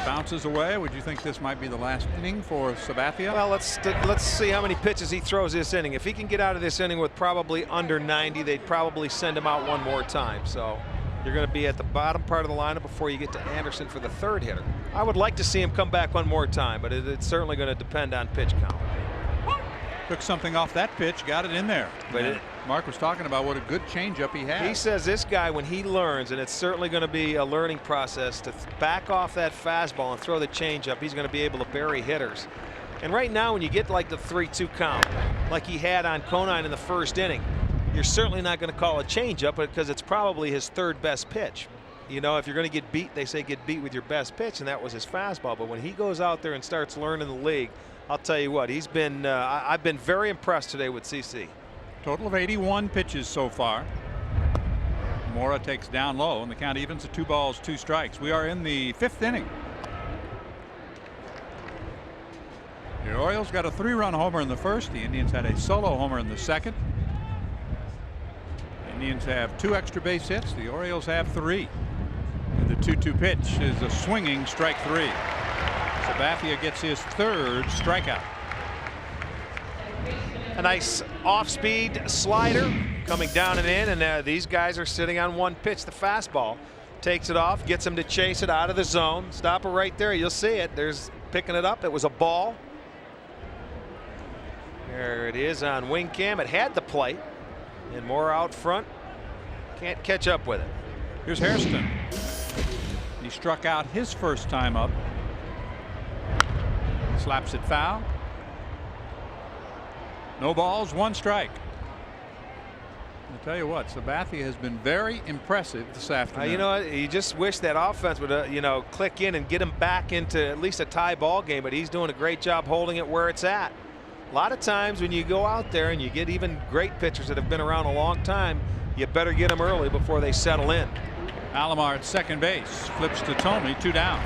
Bounces away. Would you think this might be the last inning for Sabathia? Well, let's see how many pitches he throws this inning. If he can get out of this inning with probably under 90, they'd probably send him out one more time. So you're going to be at the bottom part of the lineup before you get to Anderson for the 3rd hitter. I would like to see him come back one more time, but it's certainly going to depend on pitch count. Took something off that pitch, got it in there. But Mark was talking about what a good changeup he has. He says this guy, when he learns, and it's certainly going to be a learning process, to back off that fastball and throw the changeup, he's going to be able to bury hitters. And right now, when you get like the 3-2 count, like he had on Conine in the 1st inning, you're certainly not going to call a changeup because it's probably his 3rd best pitch. You know, if you're going to get beat, they say get beat with your best pitch, and that was his fastball. But when he goes out there and starts learning the league, I'll tell you what, he's been I've been very impressed today with CC. Total of 81 pitches so far. Mora takes down low, and the count evens at 2 balls, 2 strikes. We are in the 5th inning. The Orioles got a 3-run homer in the 1st. The Indians had a solo homer in the 2nd. The Indians have 2 extra base hits. The Orioles have 3. And the 2-2 pitch is a swinging strike 3. Sabathia gets his 3rd strikeout. A nice off-speed slider coming down and in, and these guys are sitting on one pitch. The fastball takes it off, gets him to chase it out of the zone. Stop it right there. You'll see it. There's picking it up. It was a ball. There it is on wing cam. It had the plate, and more out front. Can't catch up with it. Here's Hairston. He struck out his first time up. Slaps it foul. No balls, 1 strike. I'll tell you what, Sabathia has been very impressive this afternoon. You know what? You just wish that offense would, you know, click in and get him back into at least a tie ball game, but he's doing a great job holding it where it's at. A lot of times when you go out there and you get even great pitchers that have been around a long time, you better get them early before they settle in. Alomar at second base, flips to Thome, 2 down.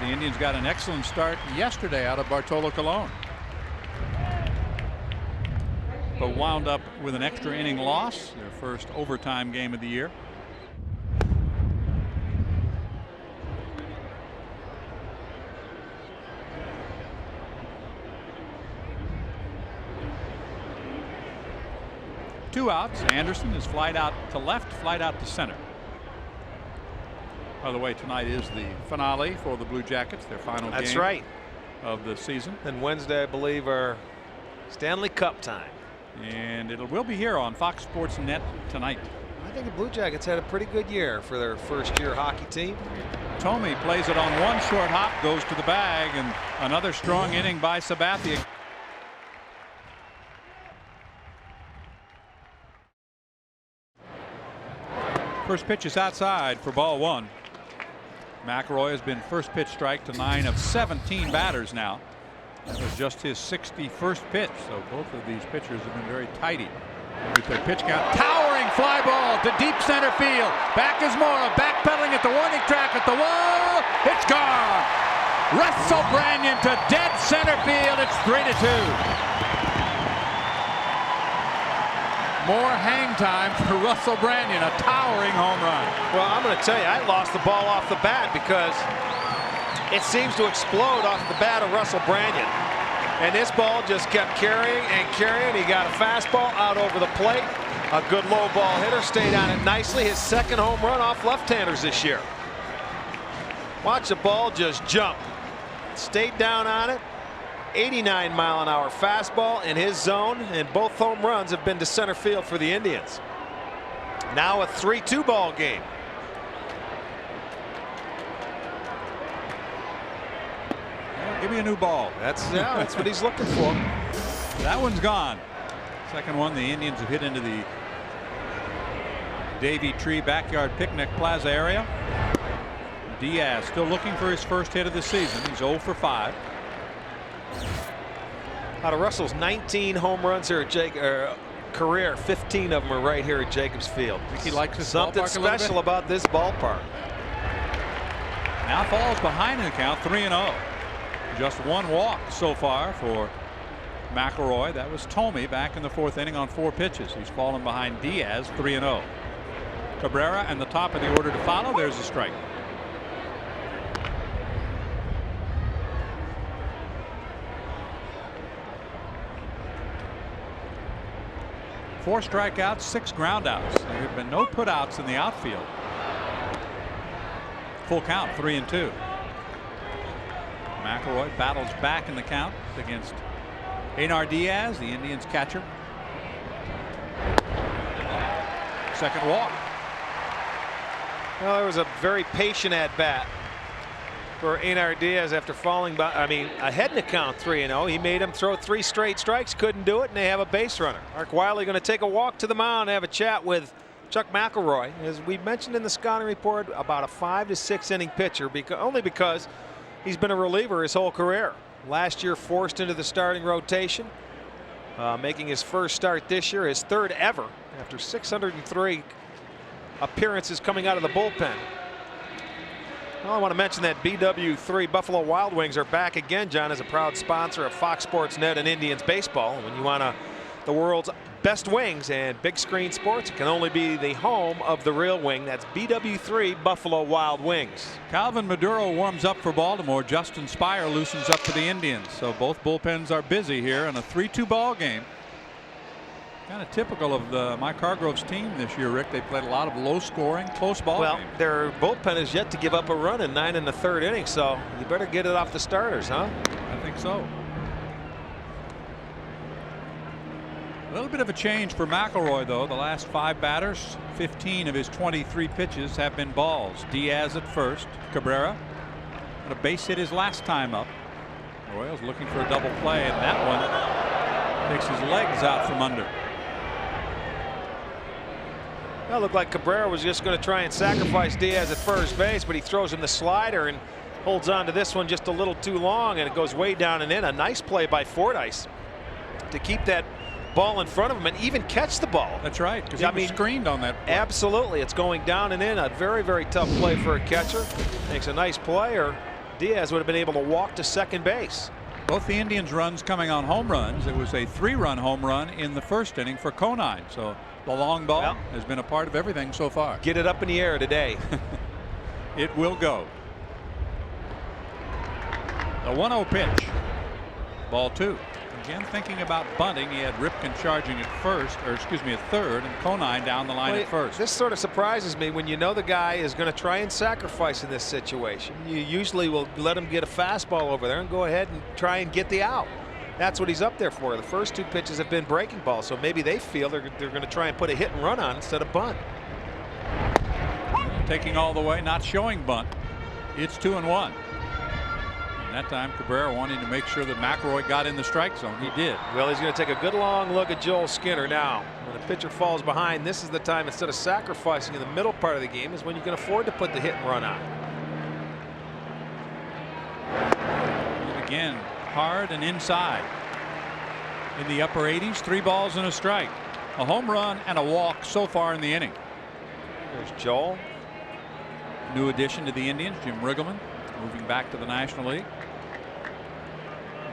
The Indians got an excellent start yesterday out of Bartolo Colon, but wound up with an extra inning loss, their first overtime game of the year. Two outs. Anderson is flied out to left, flied out to center. By the way, tonight is the finale for the Blue Jackets, their final That's game right. of the season. And Wednesday, I believe, are Stanley Cup time. And it will be here on Fox Sports Net tonight. I think the Blue Jackets had a pretty good year for their first-year hockey team. Thome plays it on one short hop, goes to the bag, and another strong inning by Sabathia. First pitch is outside for ball one. McElroy has been first pitch strike to 9 of 17 batters now. That was just his 61st pitch, so both of these pitchers have been very tidy with their pitch count. Towering fly ball to deep center field. Back is Mora, backpedaling at the warning track at the wall. It's gone. Russell Branyan to dead center field. It's 3-2. More hang time for Russell Branyan, a towering home run. Well, I'm going to tell you, I lost the ball off the bat because it seems to explode off the bat of Russell Branyan. And this ball just kept carrying and carrying. He got a fastball out over the plate. A good low ball hitter, stayed on it nicely. His second home run off left-handers this year. Watch the ball just jump. Stayed down on it. 89-mile-an-hour fastball in his zone, and both home runs have been to center field for the Indians. Now a 3-2 ball game. Well, give me a new ball. That's what he's looking for. That one's gone. Second one the Indians have hit into the Davy Tree Backyard Picnic Plaza area. Diaz still looking for his first hit of the season. He's 0 for 5. Out of Russell's 19 home runs here at career, 15 of them are right here at Jacobs Field. I think he likes this Something ballpark a little special bit. about this ballpark. Now falls behind in the count, 3-0. Just one walk so far for McElroy. That was Thome back in the 4th inning on 4 pitches. He's fallen behind Diaz, 3-0. Cabrera and the top of the order to follow. There's a strike. Four strikeouts, 6 groundouts. There have been no putouts in the outfield. Full count, 3-2. McElroy battles back in the count against Einar Diaz, the Indians catcher. Second walk. Well, there was a very patient at bat for Einar Diaz after falling ahead in the count 3-0. He made him throw 3 straight strikes, couldn't do it, and they have a base runner. Mark Wiley going to take a walk to the mound and have a chat with Chuck McElroy. As we mentioned in the scouting report, about a 5 to 6 inning pitcher, only because he's been a reliever his whole career. Last year forced into the starting rotation, making his first start this year, his 3rd ever after 603 appearances coming out of the bullpen. Well, I want to mention that BW3 Buffalo Wild Wings are back again, John, as a proud sponsor of Fox Sports Net and Indians baseball. When you want the world's best wings and big screen sports, it can only be the home of the real wing. That's BW3 Buffalo Wild Wings. Calvin Maduro warms up for Baltimore. Justin Spire loosens up for the Indians. So both bullpens are busy here in a 3-2 ball game. Kind of typical of Mike Hargrove's team this year, Rick. They played a lot of low-scoring, close ball games. Well, their bullpen is yet to give up a run in 9 in the 3rd inning, so you better get it off the starters, huh? I think so. A little bit of a change for McElroy, though. The last 5 batters, 15 of his 23 pitches have been balls. Diaz at first. Cabrera had a base hit his last time up. Royals looking for a double play, and that one takes his legs out from under. Well, it looked like Cabrera was just going to try and sacrifice Diaz at first base, but he throws him the slider and holds on to this one just a little too long, and it goes way down and in. A nice play by Fordyce to keep that ball in front of him and even catch the ball. That's right, because he was screened on that play. Absolutely. It's going down and in. A very, very tough play for a catcher. Makes a nice play, or Diaz would have been able to walk to second base. Both the Indians' runs coming on home runs. It was a 3-run home run in the 1st inning for Conine. So the long ball has been a part of everything so far. Get it up in the air today. It will go. The 1-0 pitch. Ball 2. Again, thinking about bunting, he had Ripken charging at first, or excuse me, at third, and Conine down the line at first. This sort of surprises me when you know the guy is going to try and sacrifice in this situation. You usually will let him get a fastball over there and go ahead and try and get the out. That's what he's up there for. The first 2 pitches have been breaking balls, so maybe they feel they're going to try and put a hit and run on instead of bunt. Taking all the way, not showing bunt. It's 2-1. That time Cabrera wanting to make sure that McElroy got in the strike zone. He did. Well, he's going to take a good long look at Joel Skinner now. When a pitcher falls behind, this is the time, instead of sacrificing in the middle part of the game, is when you can afford to put the hit and run on. And again, hard and inside. In the upper 80s, 3 balls and a strike. A home run and a walk so far in the inning. There's Joel. New addition to the Indians, Jim Riggleman, moving back to the National League.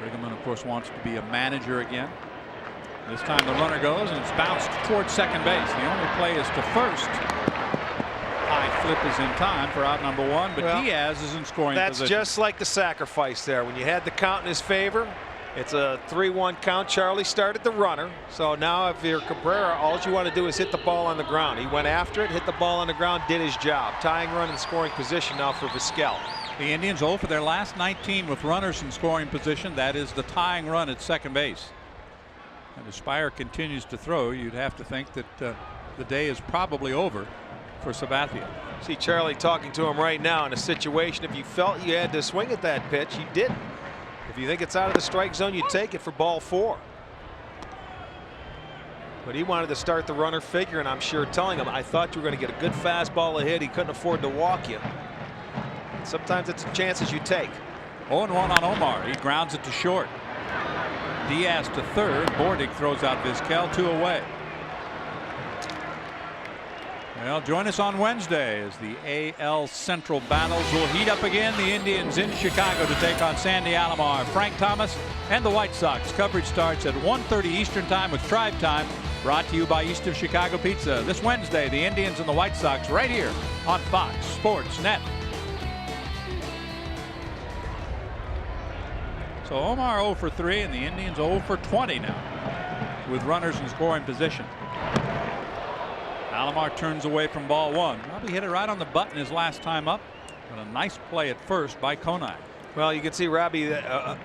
Riggleman, of course, wants to be a manager again. This time the runner goes and it's bounced towards second base. The only play is to first. High flip is in time for out number 1, but well, Diaz is in scoring position. That's just like the sacrifice there. When you had the count in his favor, it's a 3-1 count. Charlie started the runner. So now if you're Cabrera, all you want to do is hit the ball on the ground. He went after it, hit the ball on the ground, did his job. Tying run in scoring position now for Vizquel. The Indians 0 for their last 19 with runners in scoring position. That is the tying run at second base. And if Shapiro continues to throw, you'd have to think that the day is probably over for Sabathia. See Charlie talking to him right now in a situation. If you felt you had to swing at that pitch, you didn't. If you think it's out of the strike zone, you take it for ball 4. But he wanted to start the runner figure, and I'm sure telling him, I thought you were going to get a good fastball ahead. He couldn't afford to walk you. Sometimes it's chances you take. 0-1 on Omar. He grounds it to short. Diaz to third. Bordick throws out Vizquel, 2 away. Well, join us on Wednesday as the AL Central battles will heat up again. The Indians in Chicago to take on Sandy Alomar, Frank Thomas, and the White Sox. Coverage starts at 1:30 Eastern Time with Tribe Time. Brought to you by East of Chicago Pizza. This Wednesday, the Indians and the White Sox right here on Fox Sports Net. So Omar 0 for 3 and the Indians 0 for 20 now with runners in scoring position. Alomar turns away from ball 1. Probably hit it right on the button his last time up, but a nice play at first by Conine. Well, you can see Robbie,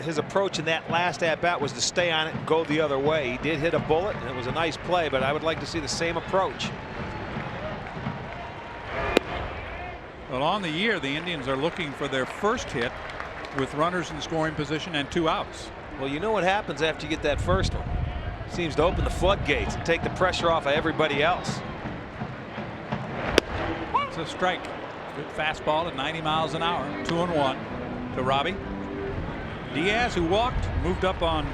his approach in that last at bat was to stay on it and go the other way. He did hit a bullet and it was a nice play, but I would like to see the same approach. Well, on the year, the Indians are looking for their first hit with runners in scoring position and 2 outs. Well, you know what happens after you get that first one. Seems to open the floodgates and take the pressure off of everybody else. It's a strike. Good fastball at 90 miles an hour. 2-1 to Robbie. Diaz, who walked, moved up on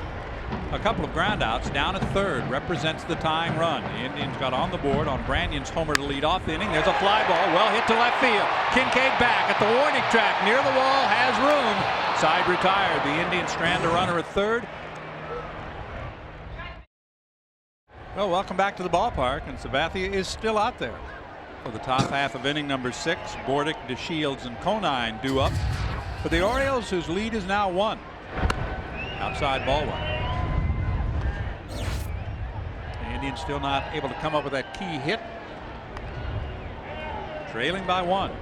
a couple of ground outs, down at third, represents the tying run. The Indians got on the board on Branyan's homer to lead off the inning. There's a fly ball, well hit to left field. Kincaid back at the warning track near the wall, has room. Side retired. The Indians strand a runner at third. Well, welcome back to the ballpark, and Sabathia is still out there for the top half of inning number 6. Bordick, DeShields, and Conine due up for the Orioles, whose lead is now 1. Outside ball 1. The Indians still not able to come up with that key hit. Trailing by 1.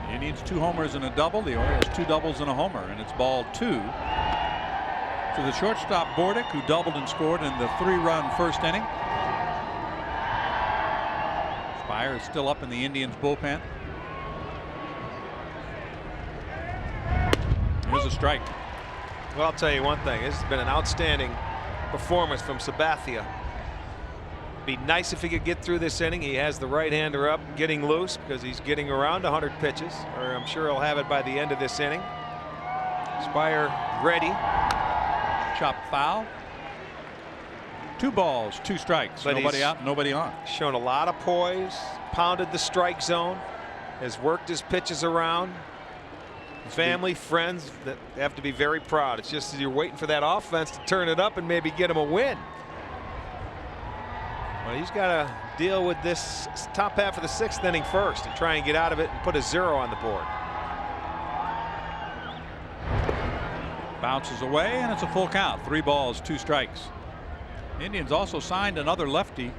The Indians 2 homers and a double. The Orioles 2 doubles and a homer, and it's ball 2. To the shortstop Bordick, who doubled and scored in the 3-run first inning. Shapiro is still up in the Indians bullpen. Here's a strike. Well, I'll tell you one thing. This has been an outstanding performance from Sabathia. Be nice if he could get through this inning. He has the right-hander up, getting loose because he's getting around 100 pitches, or I'm sure he'll have it by the end of this inning. Shapiro ready. Chop foul. 2 balls, 2 strikes. But nobody out, nobody on. Shown a lot of poise, pounded the strike zone, has worked his pitches around. Family, friends that have to be very proud. It's just you're waiting for that offense to turn it up and maybe get him a win. Well, he's got to deal with this top half of the 6th inning first and try and get out of it and put a 0 on the board. bounces away, and it's a full count. 3 balls, 2 strikes. Indians also signed another lefty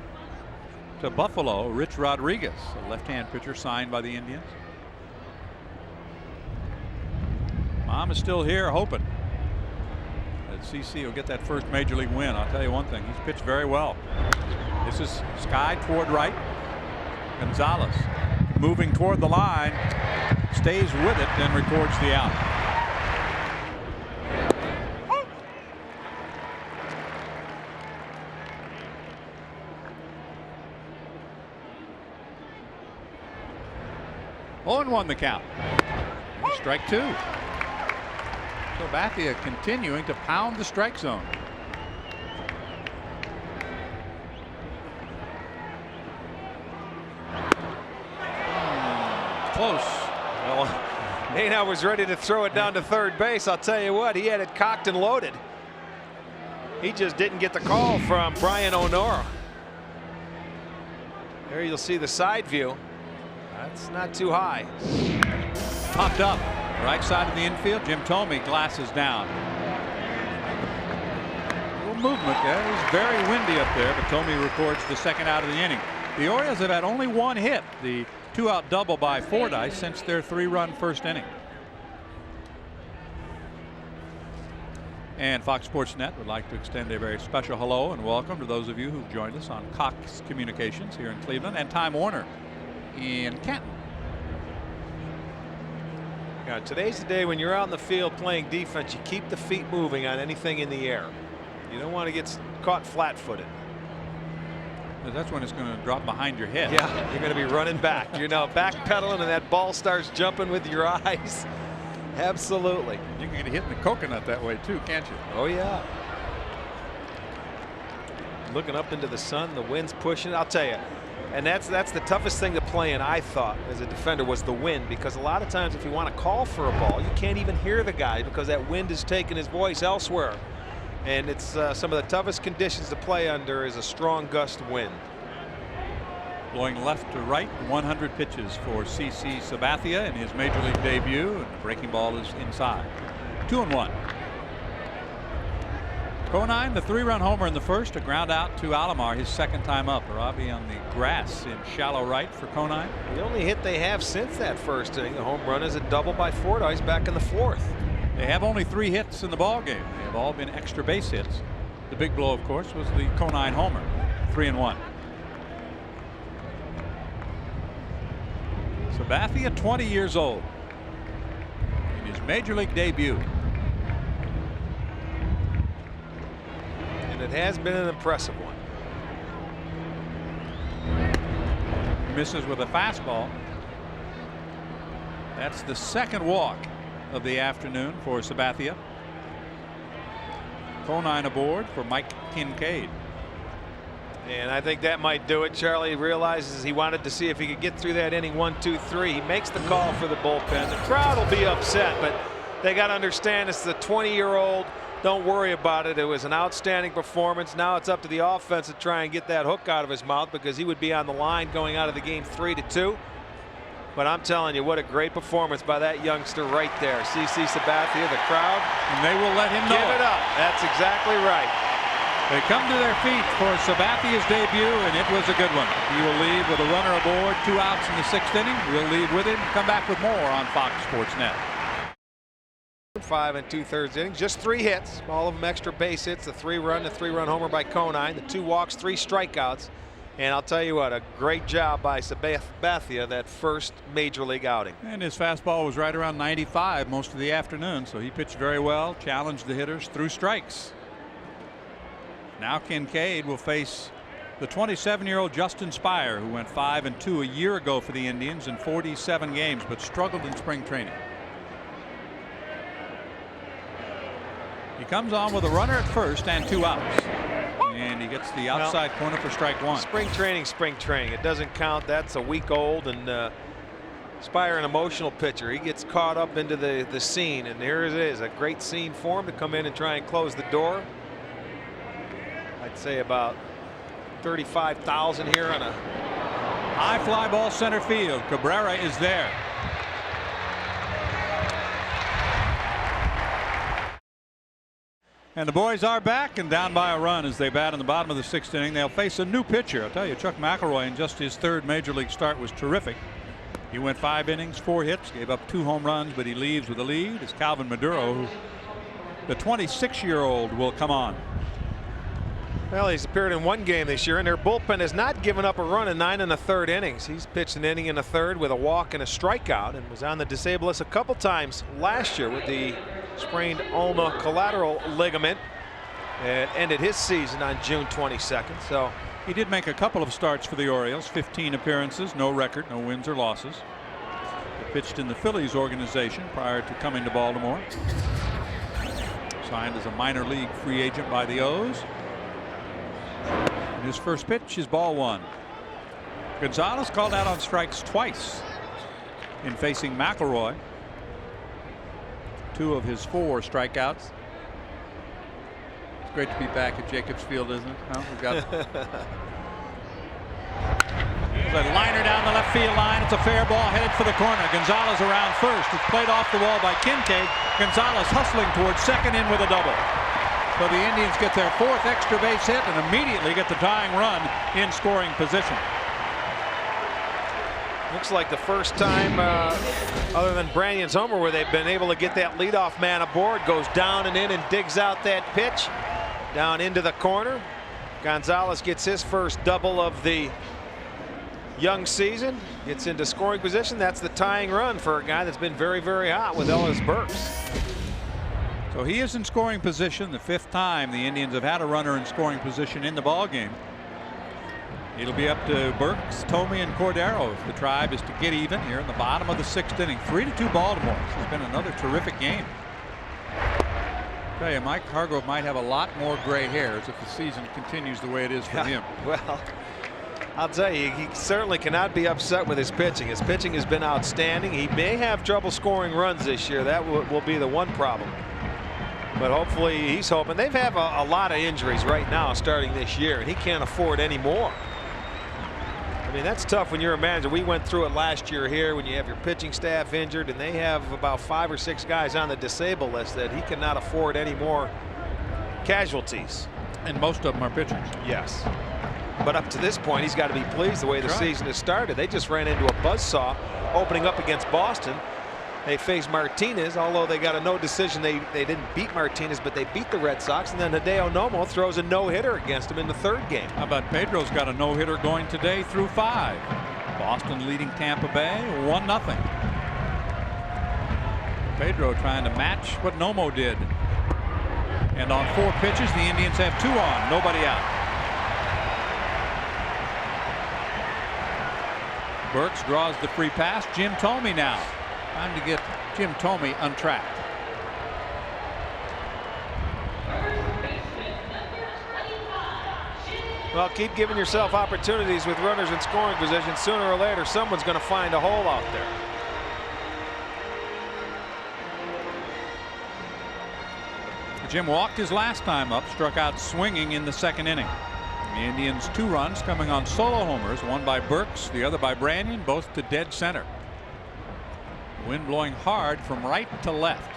to Buffalo, Rich Rodriguez, a left-hand pitcher signed by the Indians. Mom is still here hoping that CC will get that first major league win. I'll tell you one thing, he's pitched very well. This is Sky toward right. Gonzalez moving toward the line, stays with it, then records the out. Oh, and 1 the count. Strike 2. Sabathia continuing to pound the strike zone. Close. Well, Nana was ready to throw it down to third base. I'll tell you what, he had it cocked and loaded. He just didn't get the call from Brian O'Nora. There you'll see the side view. That's not too high. Popped up. Right side of the infield. Jim Thome glasses down. A little movement there. It was very windy up there, but Thome records the second out of the inning. The Orioles have had only 1 hit, the 2-out double by Fordyce, since their 3-run first inning. And Fox Sports Net would like to extend a very special hello and welcome to those of you who've joined us on Cox Communications here in Cleveland and Time Warner in Canton. Yeah, today's the day when you're out in the field playing defense, you keep the feet moving on anything in the air. You don't want to get caught flat-footed. That's when it's going to drop behind your head. Yeah, you're going to be running back. You're now backpedaling and that ball starts jumping with your eyes. Absolutely. You can get hit in the coconut that way too, can't you? Oh yeah. Looking up into the sun, the wind's pushing. I'll tell you, and that's the toughest thing to play in, I thought, as a defender, was the wind, because a lot of times if you want to call for a ball, you can't even hear the guy because that wind is taking his voice elsewhere. And it's some of the toughest conditions to play under is a strong gust of wind. Blowing left to right, 100 pitches for CC Sabathia in his major league debut, and the breaking ball is inside. 2-1. Conine, the 3-run homer in the first, a ground out to Alomar, his second time up. Robbie on the grass in shallow right for Conine. The only hit they have since that first inning, the home run, is a double by Fordyce back in the 4th. They have only 3 hits in the ball game. They have all been extra base hits. The big blow, of course, was the Conine homer. 3-1. Sabathia, 20 years old, in his major league debut. And it has been an impressive one. Misses with a fastball. That's the second walk of the afternoon for Sabathia. Conine aboard for Mike Kincaid. And I think that might do it. Charlie realizes he wanted to see if he could get through that inning 1, 2, 3. He makes the call for the bullpen. The crowd will be upset, but they got to understand it's the 20-year-old. Don't worry about it. It was an outstanding performance. Now it's up to the offense to try and get that hook out of his mouth, because he would be on the line going out of the game 3-2. But I'm telling you, what a great performance by that youngster right there. CC Sabathia, the crowd. And they will let him know Give it up. That's exactly right. They come to their feet for Sabathia's debut, and it was a good one. He will leave with a runner aboard, 2 outs in the 6th inning. We'll leave with him. Come back with more on Fox Sports Net. 5 2/3 innings, just 3 hits, all of them extra base hits. The 3-run homer by Conine, the 2 walks, 3 strikeouts. And I'll tell you what, a great job by Sabathia that first major league outing. And his fastball was right around 95 most of the afternoon, so he pitched very well, challenged the hitters through strikes. Now Kincaid will face the 27-year-old Justin Spire, who went 5-2 a year ago for the Indians in 47 games, but struggled in spring training. He comes on with a runner at first and 2 outs. And he gets the outside corner for strike 1. Spring training. It doesn't count. That's a week old. And Spire, an emotional pitcher. He gets caught up into the scene. And here it is. A great scene for him to come in and try and close the door. I'd say about 35,000 here on a high fly ball center field. Cabrera is there. And the boys are back and down by a run as they bat in the bottom of the 6th inning. They'll face a new pitcher. I'll tell you, Chuck McElroy in just his 3rd major league start was terrific. He went 5 innings, 4 hits, gave up 2 home runs, but he leaves with a lead. It's Calvin Maduro, who the 26-year-old will come on. Well, he's appeared in 1 game this year, and their bullpen has not given up a run in 9 1/3 innings. He's pitched an inning and a third with a walk and a strikeout, and was on the disabled list a couple times last year with the sprained ulnar collateral ligament. It ended his season on June 22nd. So he did make a couple of starts for the Orioles, 15 appearances, no record, no wins or losses. He pitched in the Phillies organization prior to coming to Baltimore. Signed as a minor league free agent by the O's. And his first pitch is ball 1. Gonzalez called out on strikes twice in facing McElroy. 2 of his 4 strikeouts. It's great to be back at Jacobs Field, isn't it? Huh? We've got a liner down the left field line. It's a fair ball headed for the corner. Gonzalez around first. It's played off the wall by Kincaid. Gonzalez hustling towards second in with a double. So the Indians get their 4th extra base hit and immediately get the tying run in scoring position. looks like the first time other than Branyan's homer where they've been able to get that leadoff man aboard. Goes down and in and digs out that pitch down into the corner. Gonzalez gets his first double of the young season, gets into scoring position. That's the tying run for a guy that's been very, very hot with Ellis Burks. So he is in scoring position, the 5th time the Indians have had a runner in scoring position in the ball game. It'll be up to Burks, Thome, and Cordero if the Tribe is to get even here in the bottom of the 6th inning. 3-2 Baltimore. This has been another terrific game. I tell you, Mike Hargrove might have a lot more gray hairs if the season continues the way it is for him. Well, I'll tell you, he certainly cannot be upset with his pitching. His pitching has been outstanding. He may have trouble scoring runs this year. That will be the one problem. But hopefully he's hoping. They've had a lot of injuries right now starting this year, and he can't afford any more. I mean, that's tough when you're a manager. We went through it last year here when you have your pitching staff injured, and they have about 5 or 6 guys on the disabled list that he cannot afford any more casualties. And most of them are pitchers. Yes. But up to this point, he's got to be pleased the way the season has started. They just ran into a buzzsaw opening up against Boston. They faced Martinez, although they got a no decision. They didn't beat Martinez, but they beat the Red Sox. And then Hideo Nomo throws a no-hitter against him in the 3rd game. How about Pedro's got a no-hitter going today through 5. Boston leading Tampa Bay 1-0. Pedro trying to match what Nomo did. And on 4 pitches, the Indians have 2 on, nobody out. Burks draws the free pass. Jim Thome now. Time to get Jim Thome untracked. Well, keep giving yourself opportunities with runners in scoring position. Sooner or later, someone's going to find a hole out there. Jim walked his last time up, struck out swinging in the 2nd inning. The Indians 2 runs coming on solo homers, one by Burks, the other by Branyan, both to dead center. Wind blowing hard from right to left.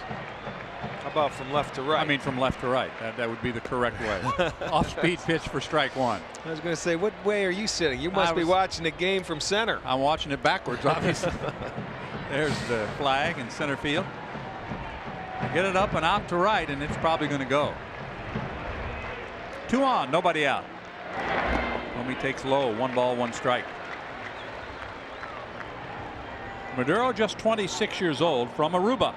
How about from left to right? I mean from left to right. That would be the correct way. Off-speed pitch for strike 1. I was going to say, what way are you sitting? You must be watching the game from center. I'm watching it backwards, obviously. There's the flag in center field. Get it up and out to right, and it's probably going to go. 2 on, nobody out. Thome takes low, 1 ball, 1 strike. Maduro, just 26 years old, from Aruba.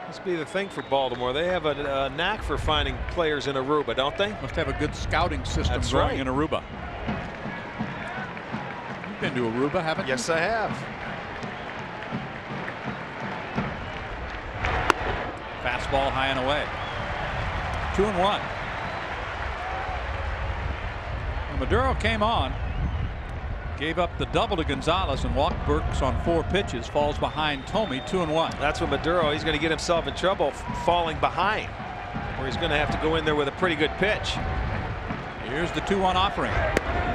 Must be the thing for Baltimore. They have a knack for finding players in Aruba, don't they? Must have a good scouting system growing in Aruba. You've been to Aruba, haven't you? Yes, I have. Fastball high and away. 2-1. When Maduro came on, gave up the double to Gonzalez and walked Burks on 4 pitches. Falls behind Thome, 2-1. That's what Maduro. He's going to get himself in trouble falling behind, where he's going to have to go in there with a pretty good pitch. Here's the 2-1 offering.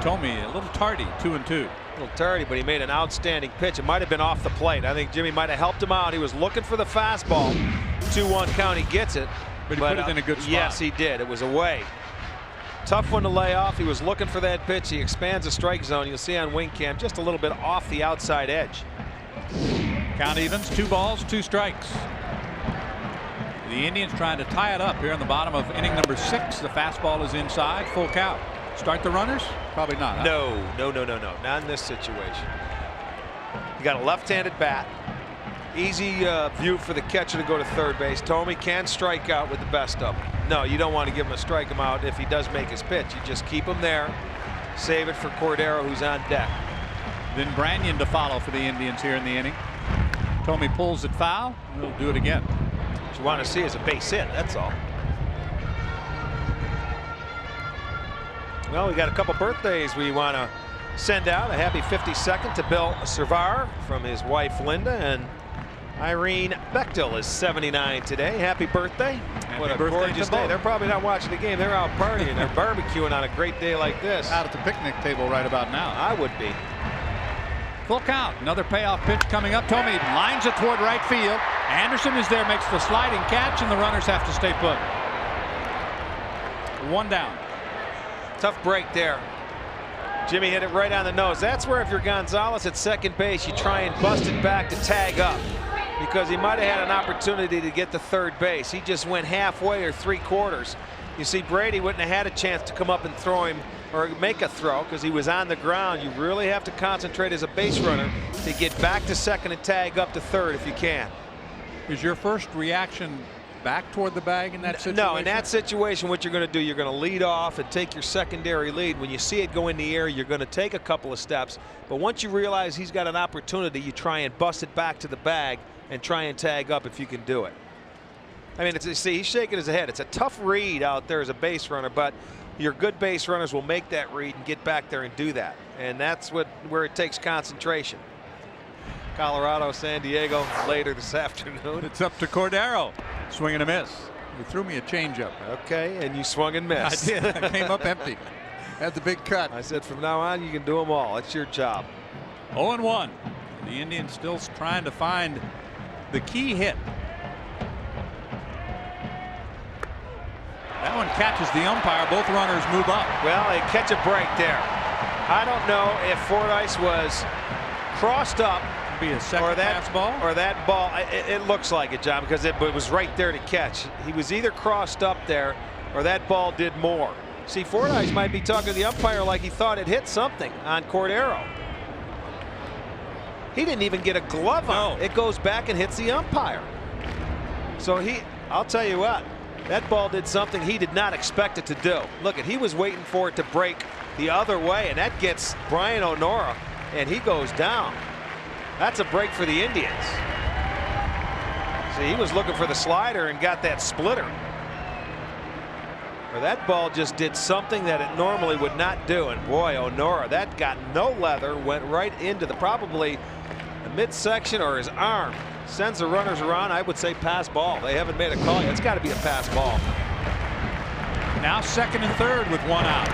Thome a little tardy, 2-2. A little tardy, but he made an outstanding pitch. It might have been off the plate. I think Jimmy might have helped him out. He was looking for the fastball, 2-1 count, he gets it. But he put it in a good spot. Yes, he did. It was away. Tough one to lay off. He was looking for that pitch. He expands the strike zone. You'll see on wing cam just a little bit off the outside edge. Count evens, 2 balls, 2 strikes. The Indians trying to tie it up here in the bottom of inning number 6. The fastball is inside, full count. Start the runners? Probably not. Huh? No. Not in this situation. You got a left-handed bat. Easy view for the catcher to go to third base. Thome can strike out with the best of them. No, you don't want to give him a strike him out if he does make his pitch. You just keep him there. Save it for Cordero, who's on deck. Then Branyan to follow for the Indians here in the inning. Thome pulls it foul. We'll do it again. What you want to see is a base hit, that's all. Well, we got a couple birthdays we want to send out. A happy 52nd to Bill Servar from his wife Linda, and Irene Bechtel is 79 today. Happy birthday. What a gorgeous day. They're probably not watching the game. They're out partying. They're barbecuing on a great day like this. Out at the picnic table right about now. I would be. Full count. Another payoff pitch coming up. Thome lines it toward right field. Anderson is there, makes the sliding catch, and the runners have to stay put. 1 down. Tough break there. Jimmy hit it right on the nose. That's where if you're Gonzalez at second base, you try and bust it back to tag up, because he might have had an opportunity to get to third base. He just went halfway or 3/4. You see, Brady wouldn't have had a chance to come up and throw him or make a throw because he was on the ground. You really have to concentrate as a base runner to get back to second and tag up to third if you can. Is your first reaction back toward the bag in that situation? No, in that situation, what you're going to do, you're going to lead off and take your secondary lead. When you see it go in the air, you're going to take a couple of steps. But once you realize he's got an opportunity, you try and bust it back to the bag and try and tag up if you can do it. I mean, see, he's shaking his head. It's a tough read out there as a base runner, but your good base runners will make that read and get back there and do that. And that's where it takes concentration. Colorado, San Diego later this afternoon. It's up to Cordero. Swing and a miss. You threw me a changeup. Okay, and you swung and missed. I did. I came up empty. Had the big cut. I said from now on you can do them all. It's your job. 0-1. The Indians still trying to find the key hit. That one catches the umpire. Both runners move up. Well, they catch a break there. I don't know if Fordyce was crossed up be a second fastball or that ball. It looks like it, John, because it was right there to catch. He was either crossed up there or that ball did more. See, Fordyce might be talking to the umpire like he thought it hit something on Cordero. He didn't even get a glove on. It goes back and hits the umpire. So I'll tell you what, that ball did something he did not expect it to do. Look, he was waiting for it to break the other way, and that gets Brian O'Nora, and he goes down. That's a break for the Indians. See, he was looking for the slider and got that splitter. Or that ball just did something that it normally would not do. And boy, O'Nora, that got no leather, went right into probably the midsection or his arm. Sends the runners around. I would say pass ball. They haven't made a call yet. It's got to be a pass ball. Now second and third with 1 out.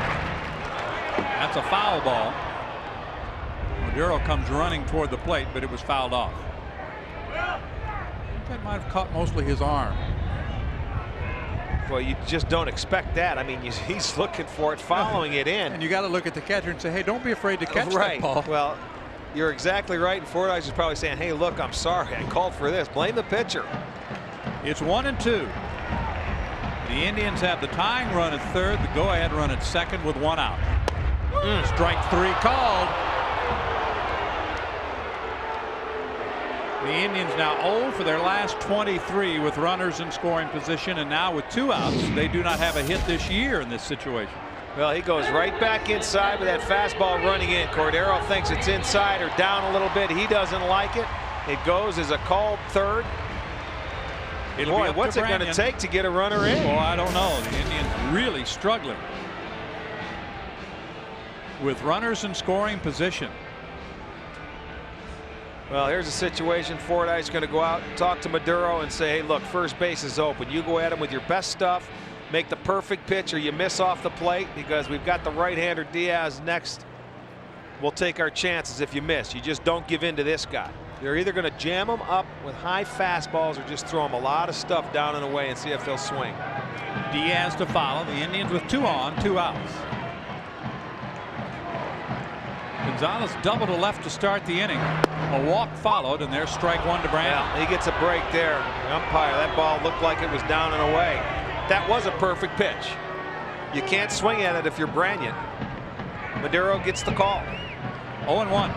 That's a foul ball. Maduro comes running toward the plate, but it was fouled off. That might have caught mostly his arm. Well, you just don't expect that. I mean, he's looking for it, following it in. And you got to look at the catcher and say, hey, don't be afraid to catch that ball. Well, you're exactly right. And Fordyce is probably saying, hey, look, I'm sorry. I called for this. Blame the pitcher. It's 1-2. The Indians have the tying run at third, the go-ahead run at second with 1 out. Strike 3 called. The Indians now 0 for their last 23 with runners in scoring position, and now with 2 outs, they do not have a hit this year in this situation. Well, he goes right back inside with that fastball running in. Cordero thinks it's inside or down a little bit. He doesn't like it. It goes as a called third. Boy, what's it going to take to get a runner in? Well, I don't know. The Indians really struggling with runners in scoring position. Well, here's a situation. Fordyce is going to go out and talk to Maduro and say, hey, look, first base is open. You go at him with your best stuff, make the perfect pitch, or you miss off the plate, because we've got the right-hander Diaz next. We'll take our chances if you miss. You just don't give in to this guy. They're either going to jam them up with high fastballs or just throw them a lot of stuff down and away and see if they'll swing. Diaz to follow. The Indians with 2 on, 2 outs. Gonzalez double to left to start the inning. A walk followed, and there's strike 1 to Branyan. Well, he gets a break there. The umpire, that ball looked like it was down and away. That was a perfect pitch. You can't swing at it if you're Branyan. Maduro gets the call. 0-1.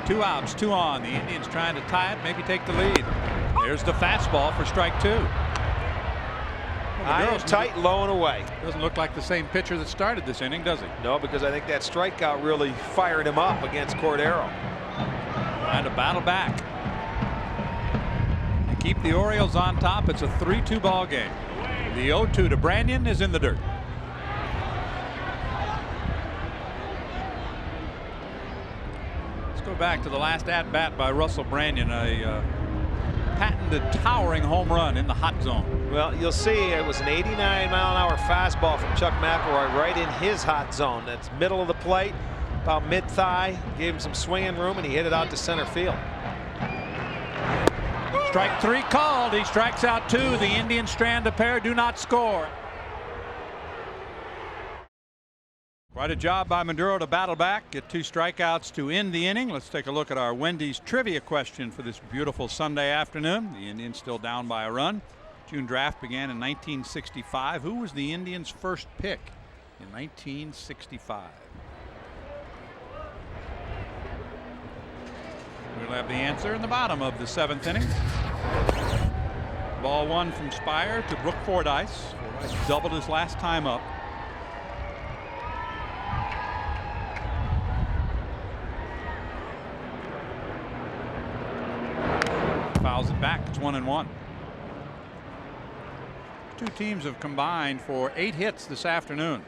2 outs, 2 on. The Indians trying to tie it, maybe take the lead. There's the fastball for strike 2. Iron tight, low and away. Doesn't look like the same pitcher that started this inning, does he? No, because I think that strikeout really fired him up against Cordero. Trying to battle back. To keep the Orioles on top, it's a 3-2 ball game. The 0-2 to Branyan is in the dirt. Let's go back to the last at bat by Russell Branyan, a patented towering home run in the hot zone. Well, you'll see it was an 89-mile-an-hour fastball from Chuck McElroy right in his hot zone. That's middle of the plate, about mid-thigh. Gave him some swinging room, and he hit it out to center field. Strike 3 called. He strikes out 2. The Indians strand a pair, do not score. Quite a job by Maduro to battle back, get 2 strikeouts to end the inning. Let's take a look at our Wendy's trivia question for this beautiful Sunday afternoon. The Indians still down by a run. June draft began in 1965. Who was the Indians' first pick in 1965? We'll have the answer in the bottom of the 7th inning. Ball 1 from Spire to Brook Fordyce. Fordyce doubled his last time up. Fouls it back. It's 1-1. 2 teams have combined for 8 hits this afternoon.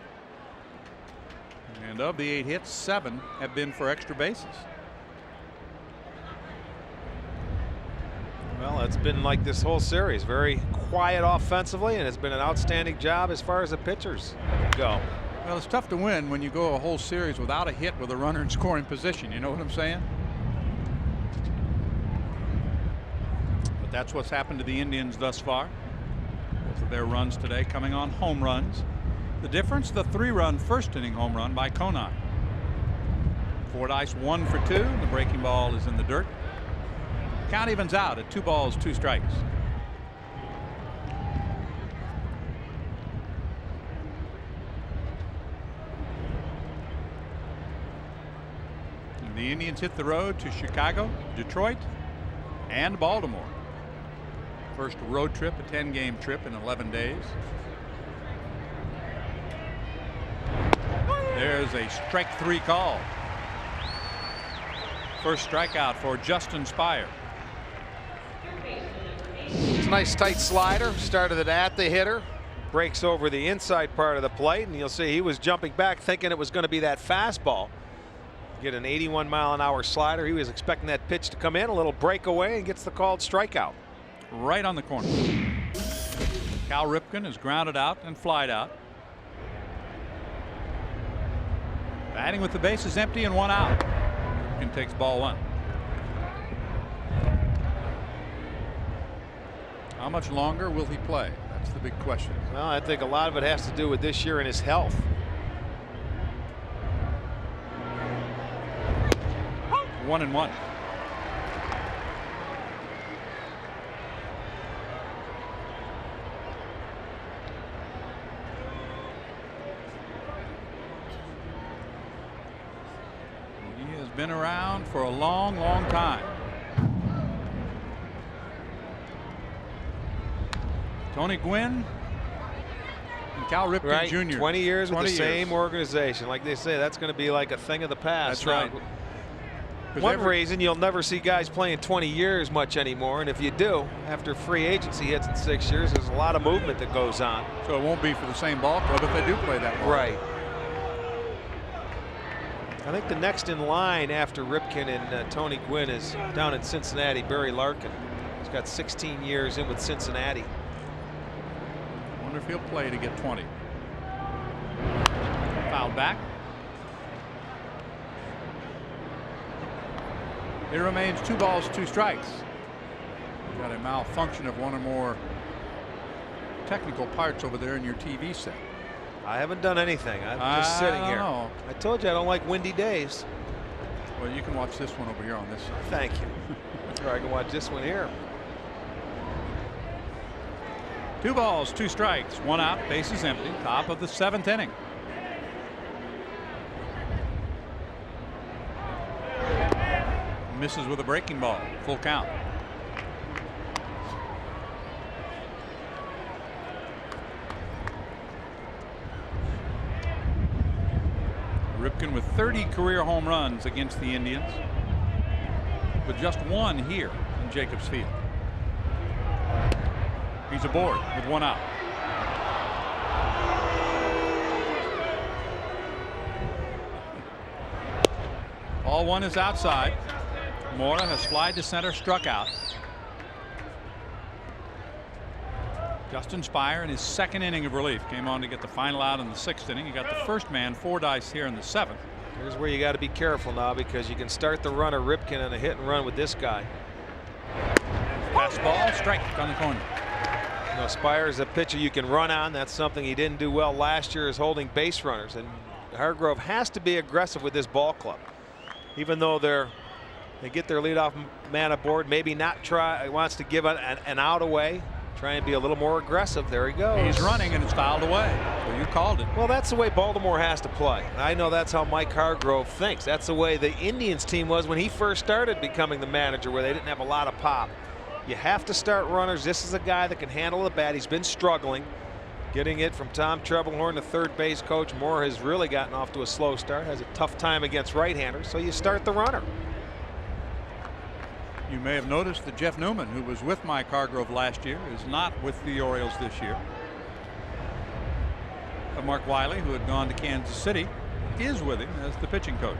And of the 8 hits, 7 have been for extra bases. Well, it's been like this whole series. Very quiet offensively, and it's been an outstanding job as far as the pitchers go. Well, it's tough to win when you go a whole series without a hit with a runner in scoring position. You know what I'm saying? But that's what's happened to the Indians thus far. Both of their runs today coming on home runs. The difference, the 3-run first inning home run by Conine. Fordyce 1 for 2. The breaking ball is in the dirt. Count evens out at 2 balls, 2 strikes. And the Indians hit the road to Chicago, Detroit, and Baltimore. First road trip, a 10-game trip in 11 days. There's a strike 3 call. First strikeout for Justin Spire. It's a nice tight slider. Started it at the hitter. Breaks over the inside part of the plate, and you'll see he was jumping back thinking it was going to be that fastball. Get an 81-mile-an-hour slider. He was expecting that pitch to come in, a little breakaway, and gets the called strikeout. Right on the corner. Cal Ripken is grounded out and flied out. Batting with the bases empty and 1 out. Ripken takes ball 1. How much longer will he play? That's the big question. Well, I think a lot of it has to do with this year and his health. One and one. He has been around for a long, long time. Tony Gwynn and Cal Ripken right. Jr. 20 years with the 20 same organization. Like they say, that's going to be like a thing of the past. That's right. One reason you'll never see guys playing 20 years much anymore, and if you do, after free agency hits in 6 years, there's a lot of movement that goes on. So it won't be for the same ball club if they do play that ball. Right. I think the next in line after Ripken and Tony Gwynn is down in Cincinnati, Barry Larkin. He's got 16 years in with Cincinnati. I wonder if he'll play to get 20. Fouled back. It remains 2 balls, 2 strikes. Got a malfunction of one or more technical parts over there in your TV set. I haven't done anything. I'm just sitting here. Know. I told you I don't like windy days. Well, you can watch this one over here on this side. Thank you. Or I can watch this one here. 2 balls, 2 strikes, 1 out, bases empty, top of the 7th inning. Misses with a breaking ball, full count. Ripken with 30 career home runs against the Indians, with just 1 here in Jacobs Field. He's aboard with 1 out. Ball 1 is outside. Mora has flied to center, struck out. Justin Spire in his 2nd inning of relief came on to get the final out in the 6th inning. He got the first man 4 dice here in the 7th. Here's where you got to be careful now, because you can start the runner Ripken on a hit and run with this guy. Fastball, strike on the corner. You know, Spire is a pitcher you can run on. That's something he didn't do well last year, is holding base runners. And Hargrove has to be aggressive with this ball club, even though they get their leadoff man aboard. Maybe not try. He wants to give an out away. Try and be a little more aggressive. There he goes. He's running and it's fouled away. So you called it. Well, that's the way Baltimore has to play. And I know that's how Mike Hargrove thinks. That's the way the Indians team was when he first started becoming the manager, where they didn't have a lot of pop. You have to start runners. This is a guy that can handle the bat. He's been struggling getting it from Tom Trebelhorn, the third base coach. Moore has really gotten off to a slow start, has a tough time against right-handers, so you start the runner. You may have noticed that Jeff Newman, who was with Mike Hargrove last year, is not with the Orioles this year. Mark Wiley, who had gone to Kansas City, is with him as the pitching coach.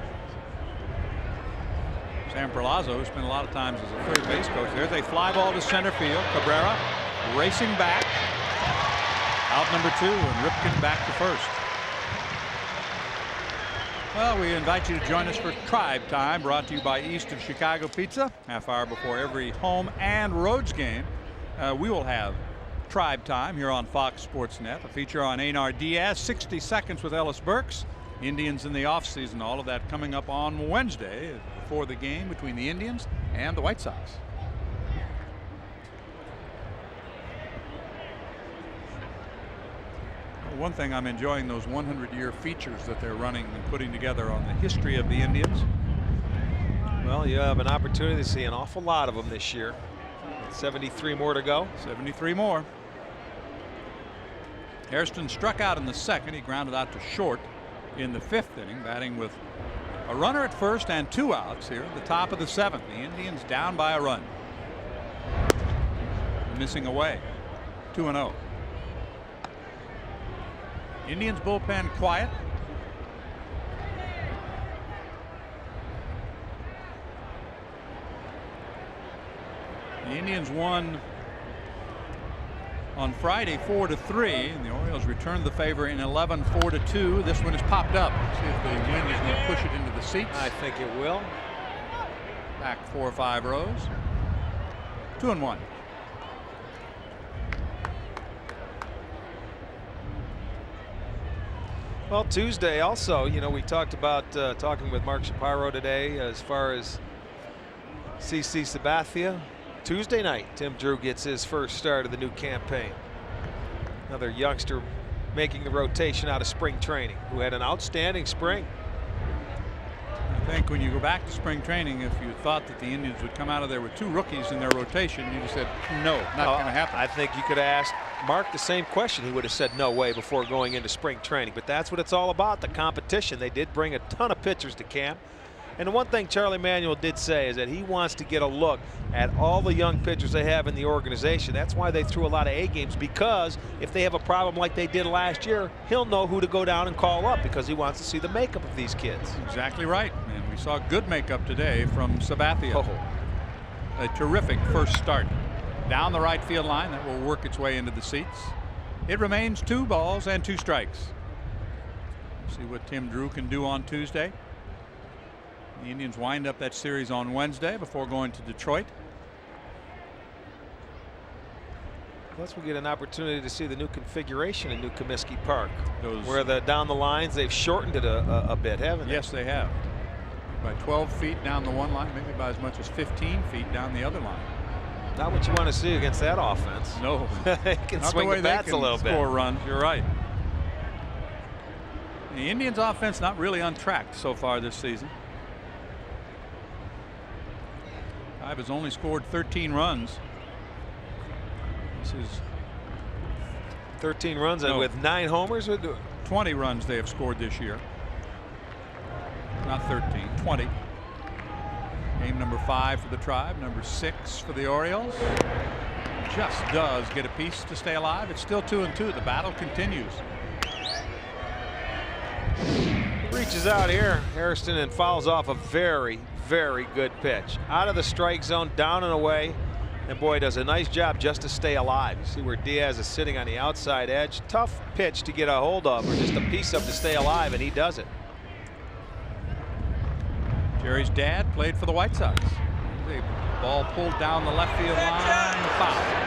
Sam Perlazo, who spent a lot of times as a third base coach. There's a fly ball to center field. Cabrera racing back. Out number 2, and Ripken back to first. Well, we invite you to join us for Tribe Time, brought to you by East of Chicago Pizza. Half hour before every home and roads game, we will have Tribe Time here on Fox Sports Net, a feature on Einar Diaz, 60 Seconds with Ellis Burks, Indians in the offseason, all of that coming up on Wednesday before the game between the Indians and the White Sox. One thing, I'm enjoying those 100-year features that they're running and putting together on the history of the Indians. Well, you have an opportunity to see an awful lot of them this year. 73 more to go. 73 more. Hairston struck out in the 2nd. He grounded out to short in the 5th inning, batting with a runner at first and 2 outs here at the top of the 7th. The Indians down by a run. Missing away. 2-0. Indians bullpen quiet. The Indians won on Friday 4-3, and the Orioles returned the favor in 11 4-2. This one has popped up. See if the wind is going to push it into the seats. I think it will. Back 4 or 5 rows. 2-1. Well, Tuesday also, you know, we talked about talking with Mark Shapiro today as far as CC Sabathia. Tuesday night, Tim Drew gets his first start of the new campaign. Another youngster making the rotation out of spring training, who had an outstanding spring. I think when you go back to spring training, if you thought that the Indians would come out of there with 2 rookies in their rotation, you just said, no, not going to happen. I think you could have asked Mark the same question. He would have said no way before going into spring training. But that's what it's all about, the competition. They did bring a ton of pitchers to camp. And the one thing Charlie Manuel did say is that he wants to get a look at all the young pitchers they have in the organization. That's why they threw a lot of A games, because if they have a problem like they did last year, he'll know who to go down and call up, because he wants to see the makeup of these kids. Exactly right. And we saw good makeup today from Sabathia. Oh. A terrific first start. Down the right field line, that will work its way into the seats. It remains 2 balls and 2 strikes. See what Tim Drew can do on Tuesday. The Indians wind up that series on Wednesday before going to Detroit. Plus, we get an opportunity to see the new configuration in New Comiskey Park, where down the lines they've shortened it a bit, haven't they? Yes, they have. By 12 feet down the one line, maybe by as much as 15 feet down the other line. Not what you want to see against that offense. No, they can not swing the way the bats they can a little bit. Score runs. You're right. The Indians' offense not really untracked so far this season. Tribe has only scored 13 runs. This is 13 runs with 9 homers. 20 runs they have scored this year. Not 13, 20. Game number 5 for the Tribe, number 6 for the Orioles. Just does get a piece to stay alive. It's still 2-2. The battle continues. Reaches out here, Hairston, and fouls off a very, very good pitch. Out of the strike zone, down and away. And boy, does a nice job just to stay alive. You see where Diaz is sitting on the outside edge. Tough pitch to get a hold of, or just a piece of to stay alive, and he does it. Jerry's dad played for the White Sox. The ball pulled down the left field line, foul.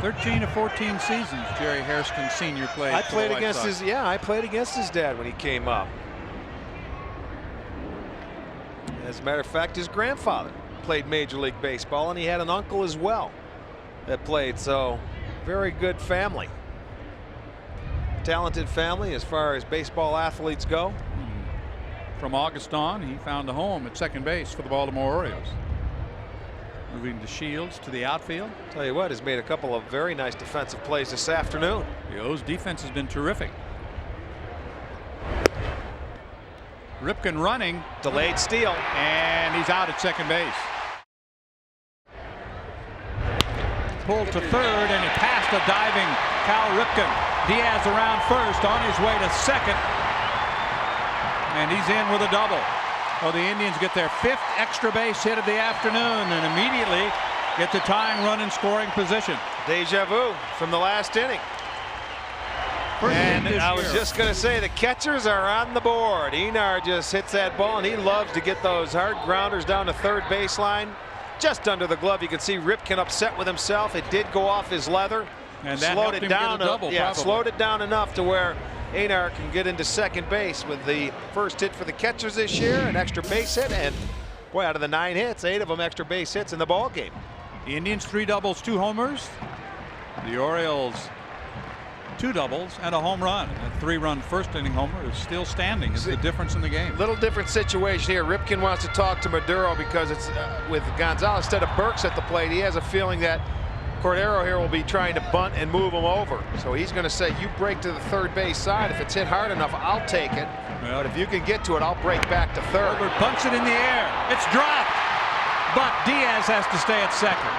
13 to 14 seasons Jerry Hairston Sr. played. I played against his dad when he came up. As a matter of fact, his grandfather played Major League Baseball, and he had an uncle as well that played. So very good family, talented family as far as baseball athletes go. From August on, he found a home at second base for the Baltimore Orioles. Moving to Shields to the outfield. Tell you what, has made a couple of very nice defensive plays this afternoon. The O's defense has been terrific. Ripken running. Delayed steal. And he's out at second base. Pulled to third, and it passed a diving Cal Ripken. Diaz around first, on his way to second. And he's in with a double. Well, the Indians get their 5th extra base hit of the afternoon and immediately get the tying run in scoring position. Deja vu from the last inning. And I was just going to say, the catchers are on the board. Enar just hits that ball, and he loves to get those hard grounders down to third baseline. Just under the glove, you can see Ripken upset with himself. It did go off his leather. And that slowed it down. Slowed it down enough to where Enar can get into second base with the first hit for the catchers this year, an extra base hit, and boy, out of the 9 hits, 8 of them extra base hits in the ball game. The Indians 3 doubles, 2 homers. The Orioles 2 doubles and a home run. A 3-run first inning homer is still standing. It's the difference in the game. Little different situation here. Ripken wants to talk to Maduro because it's with Gonzalez instead of Burks at the plate. He has a feeling that Cordero here will be trying to bunt and move him over. So he's going to say, you break to the third base side. If it's hit hard enough, I'll take it. Well, but if you can get to it, I'll break back to third. Herbert bunts it in the air. It's dropped. But Diaz has to stay at second.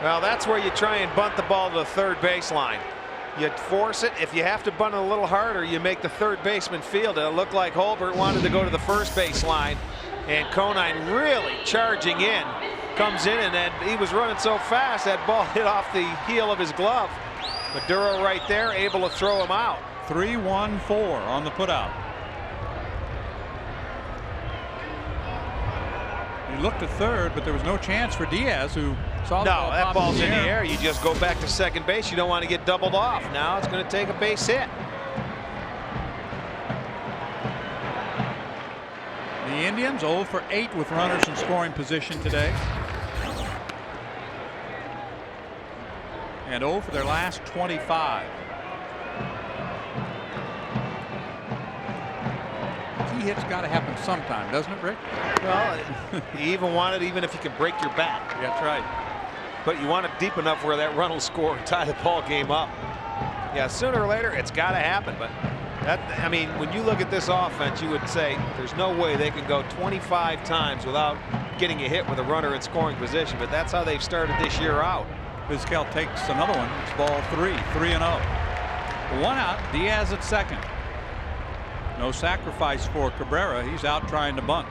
Well, that's where you try and bunt the ball to the third baseline. You force it. If you have to bunt it a little harder, you make the third baseman field it. It looked like Holbert wanted to go to the first baseline, and Conine really charging in. Comes in, and then he was running so fast that ball hit off the heel of his glove. Maduro right there, able to throw him out. 3-1-4 on the putout. He looked at third, but there was no chance for Diaz, who saw the ball. No, that ball's in the air. You just go back to second base. You don't want to get doubled off. Now it's going to take a base hit. The Indians 0 for 8 with runners in scoring position today. And 0 for their last 25. Key hit's got to happen sometime, doesn't it, Rick? Well, you even want it even if you can break your bat. Yeah, that's right. But you want it deep enough where that run will score and tie the ball game up. Yeah, sooner or later it's got to happen. But that, I mean, when you look at this offense, you would say there's no way they can go 25 times without getting a hit with a runner in scoring position. But that's how they've started this year out. Vizquel takes another one. It's ball 3, 3-0. 1 out. Diaz at second. No sacrifice for Cabrera. He's out trying to bunt.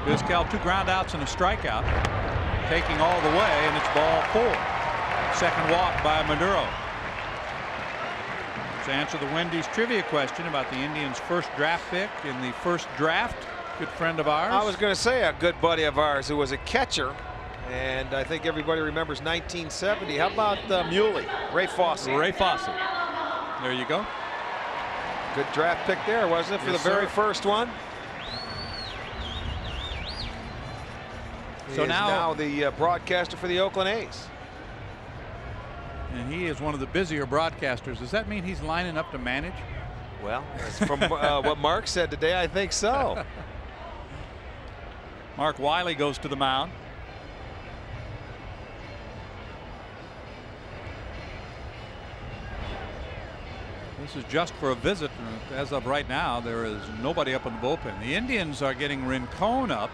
Vizquel 2 ground outs and a strikeout. Taking all the way, and it's ball 4. Second walk by Maduro. answer the Wendy's trivia question about the Indians' first draft pick in the first draft. Good friend of ours. I was going to say a good buddy of ours who was a catcher. And I think everybody remembers 1970. How about Muley? Ray Fosse. Ray Fosse. There you go. Good draft pick there, wasn't it, for Yes, the very sir. first one? So He is now now the broadcaster for the Oakland A's. And he is one of the busier broadcasters. Does that mean he's lining up to manage? Well, from what Mark said today, I think so. Mark Wiley goes to the mound. This is just for a visit. As of right now, there is nobody up in the bullpen. The Indians are getting Rincon up.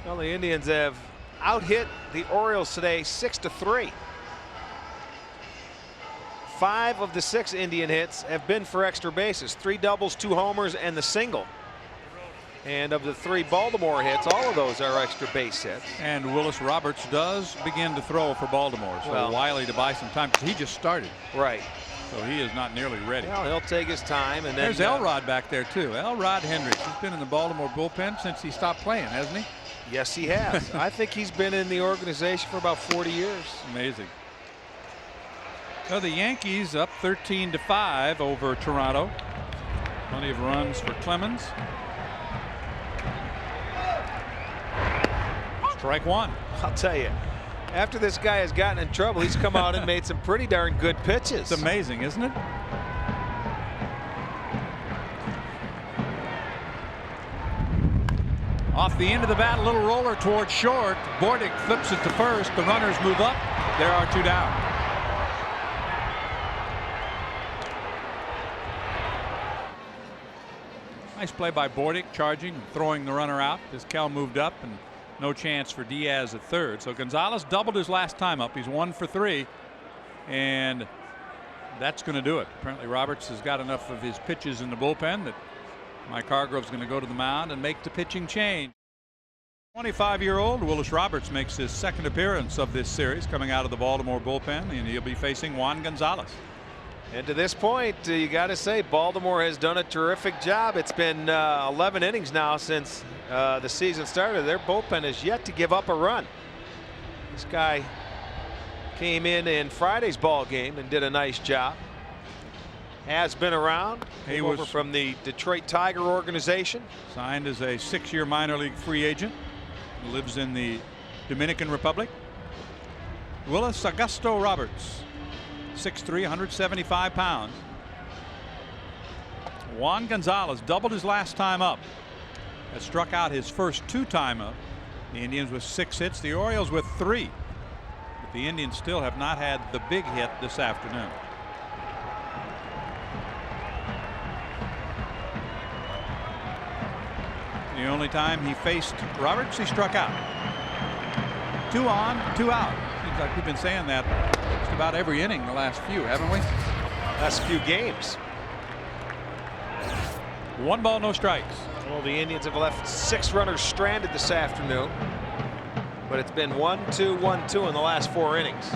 Well, the Indians have out-hit the Orioles today 6-3. 5 of the 6 Indian hits have been for extra bases. 3 doubles, 2 homers, and the single. And of the 3 Baltimore hits, all of those are extra base hits. And Willis Roberts does begin to throw for Baltimore. So Well, Wiley to buy some time, because he just started. Right. So he is not nearly ready. Well, he'll take his time. And then There's Elrod back there, too. Elrod Hendricks. He's been in the Baltimore bullpen since he stopped playing, hasn't he? Yes, he has. I think he's been in the organization for about 40 years. Amazing. So the Yankees up 13-5 over Toronto. Plenty of runs for Clemens. Strike one. I'll tell you, after this guy has gotten in trouble, he's come out and made some pretty darn good pitches. It's amazing, isn't it? Off the end of the bat, a little roller towards short. Bordick flips it to first. The runners move up. There are 2 down. Nice play by Bordick, charging and throwing the runner out as Cal moved up, and no chance for Diaz at third. So Gonzalez doubled his last time up. He's 1 for 3, and that's going to do it. Apparently Roberts has got enough of his pitches in the bullpen that Mike Hargrove's going to go to the mound and make the pitching change. 25-year-old Willis Roberts makes his second appearance of this series, coming out of the Baltimore bullpen, and he'll be facing Juan Gonzalez. And to this point, you got to say Baltimore has done a terrific job. It's been 11 innings now since the season started. Their bullpen has yet to give up a run. This guy came in Friday's ball game and did a nice job. Has been around. Came over from the Detroit Tiger organization. Signed as a 6-year minor league free agent. Lives in the Dominican Republic. Willis Augusto Roberts, 6'3", 175 pounds. Juan Gonzalez doubled his last time up. Has struck out his first 2 time up. The Indians with 6 hits, the Orioles with 3. But the Indians still have not had the big hit this afternoon. The only time he faced Roberts, he struck out. 2 on, 2 out. Seems like we've been saying that just about every inning the last few, haven't we? Last few games. 1 ball, no strikes. Well, the Indians have left 6 runners stranded this afternoon, but it's been 1-2, 1-2 in the last 4 innings.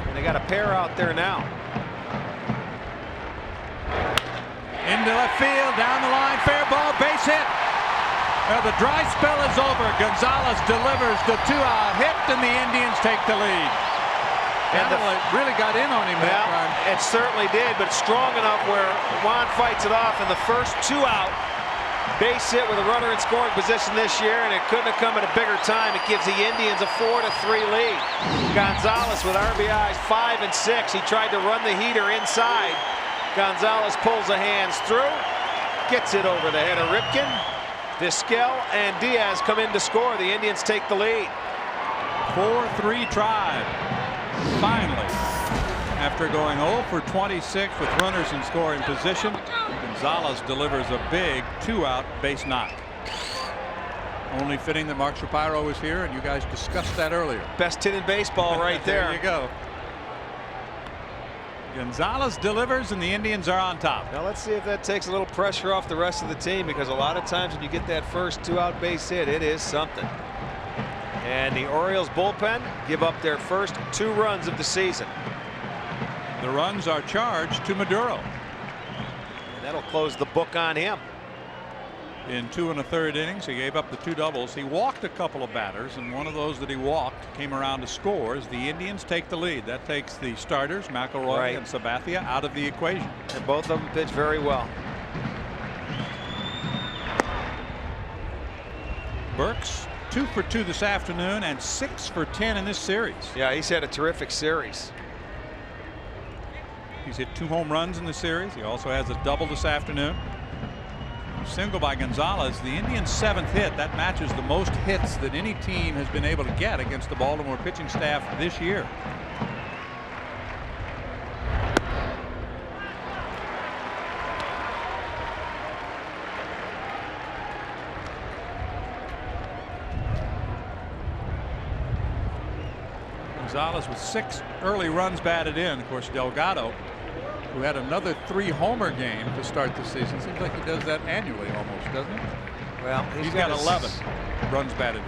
And they got a pair out there now. Into left field, down the line, fair ball, base hit. Well, the dry spell is over. Gonzalez delivers the 2-out hit, and the Indians take the lead. And it really got in on him that time. It certainly did, but strong enough where Juan fights it off in the first 2-out base hit with a runner in scoring position this year, and it couldn't have come at a bigger time. It gives the Indians a 4-3 lead. Gonzalez with RBIs 5 and 6. He tried to run the heater inside. Gonzalez pulls the hands through, gets it over the head of Ripken. Vizquel and Diaz come in to score. The Indians take the lead. 4-3 try. Finally, after going 0 for 26 with runners in scoring position, Gonzalez delivers a big 2-out base knock. Only fitting that Mark Shapiro was here, and you guys discussed that earlier. Best hit in baseball right there. There you go. Gonzalez delivers, and the Indians are on top. Now let's see if that takes a little pressure off the rest of the team, because a lot of times when you get that first 2-out base hit, it is something. And the Orioles bullpen give up their first 2 runs of the season. The runs are charged to Maduro. And that'll close the book on him. In 2 1/3 innings, he gave up the 2 doubles. He walked a couple of batters, and one of those that he walked came around to score as the Indians take the lead. That takes the starters, McElroy and Sabathia, out of the equation. And both of them pitch very well. Burks 2 for 2 this afternoon and 6 for 10 in this series. Yeah, he's had a terrific series. He's hit 2 home runs in the series. He also has a double this afternoon. Single by Gonzalez, the Indians' 7th hit. That matches the most hits that any team has been able to get against the Baltimore pitching staff this year. Gonzalez with 6 early runs batted in. Of course, Delgado, who had another 3-homer game to start the season. Seems like he does that annually almost, doesn't he? Well, he's got 11 runs batted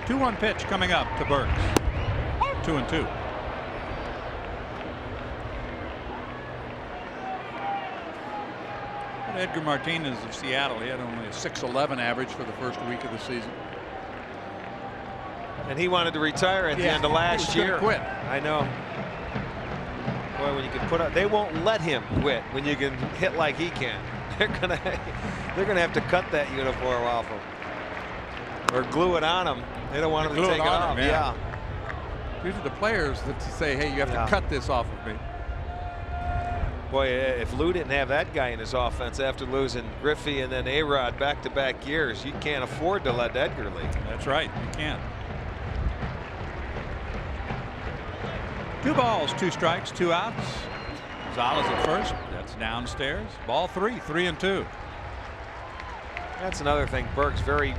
in. 2-1 pitch coming up to Burks. 2-2. Edgar Martinez of Seattle, he had only a 6.11 average for the first week of the season. And he wanted to retire at the end of last year. Quit. I know. Boy, when you can put up, they won't let him quit when you can hit like he can. They're gonna have to cut that uniform off him or glue it on him. They don't want him to take it off. Yeah. These are the players that say, "Hey, you have to cut this off of me." Boy, if Lou didn't have that guy in his offense after losing Griffey and then A-Rod back-to-back years, you can't afford to let Edgar leave. That's right, you can't. 2 balls, 2 strikes, 2 outs. Gonzalez at first. That's downstairs. Ball 3, 3-2. That's another thing. Burke's very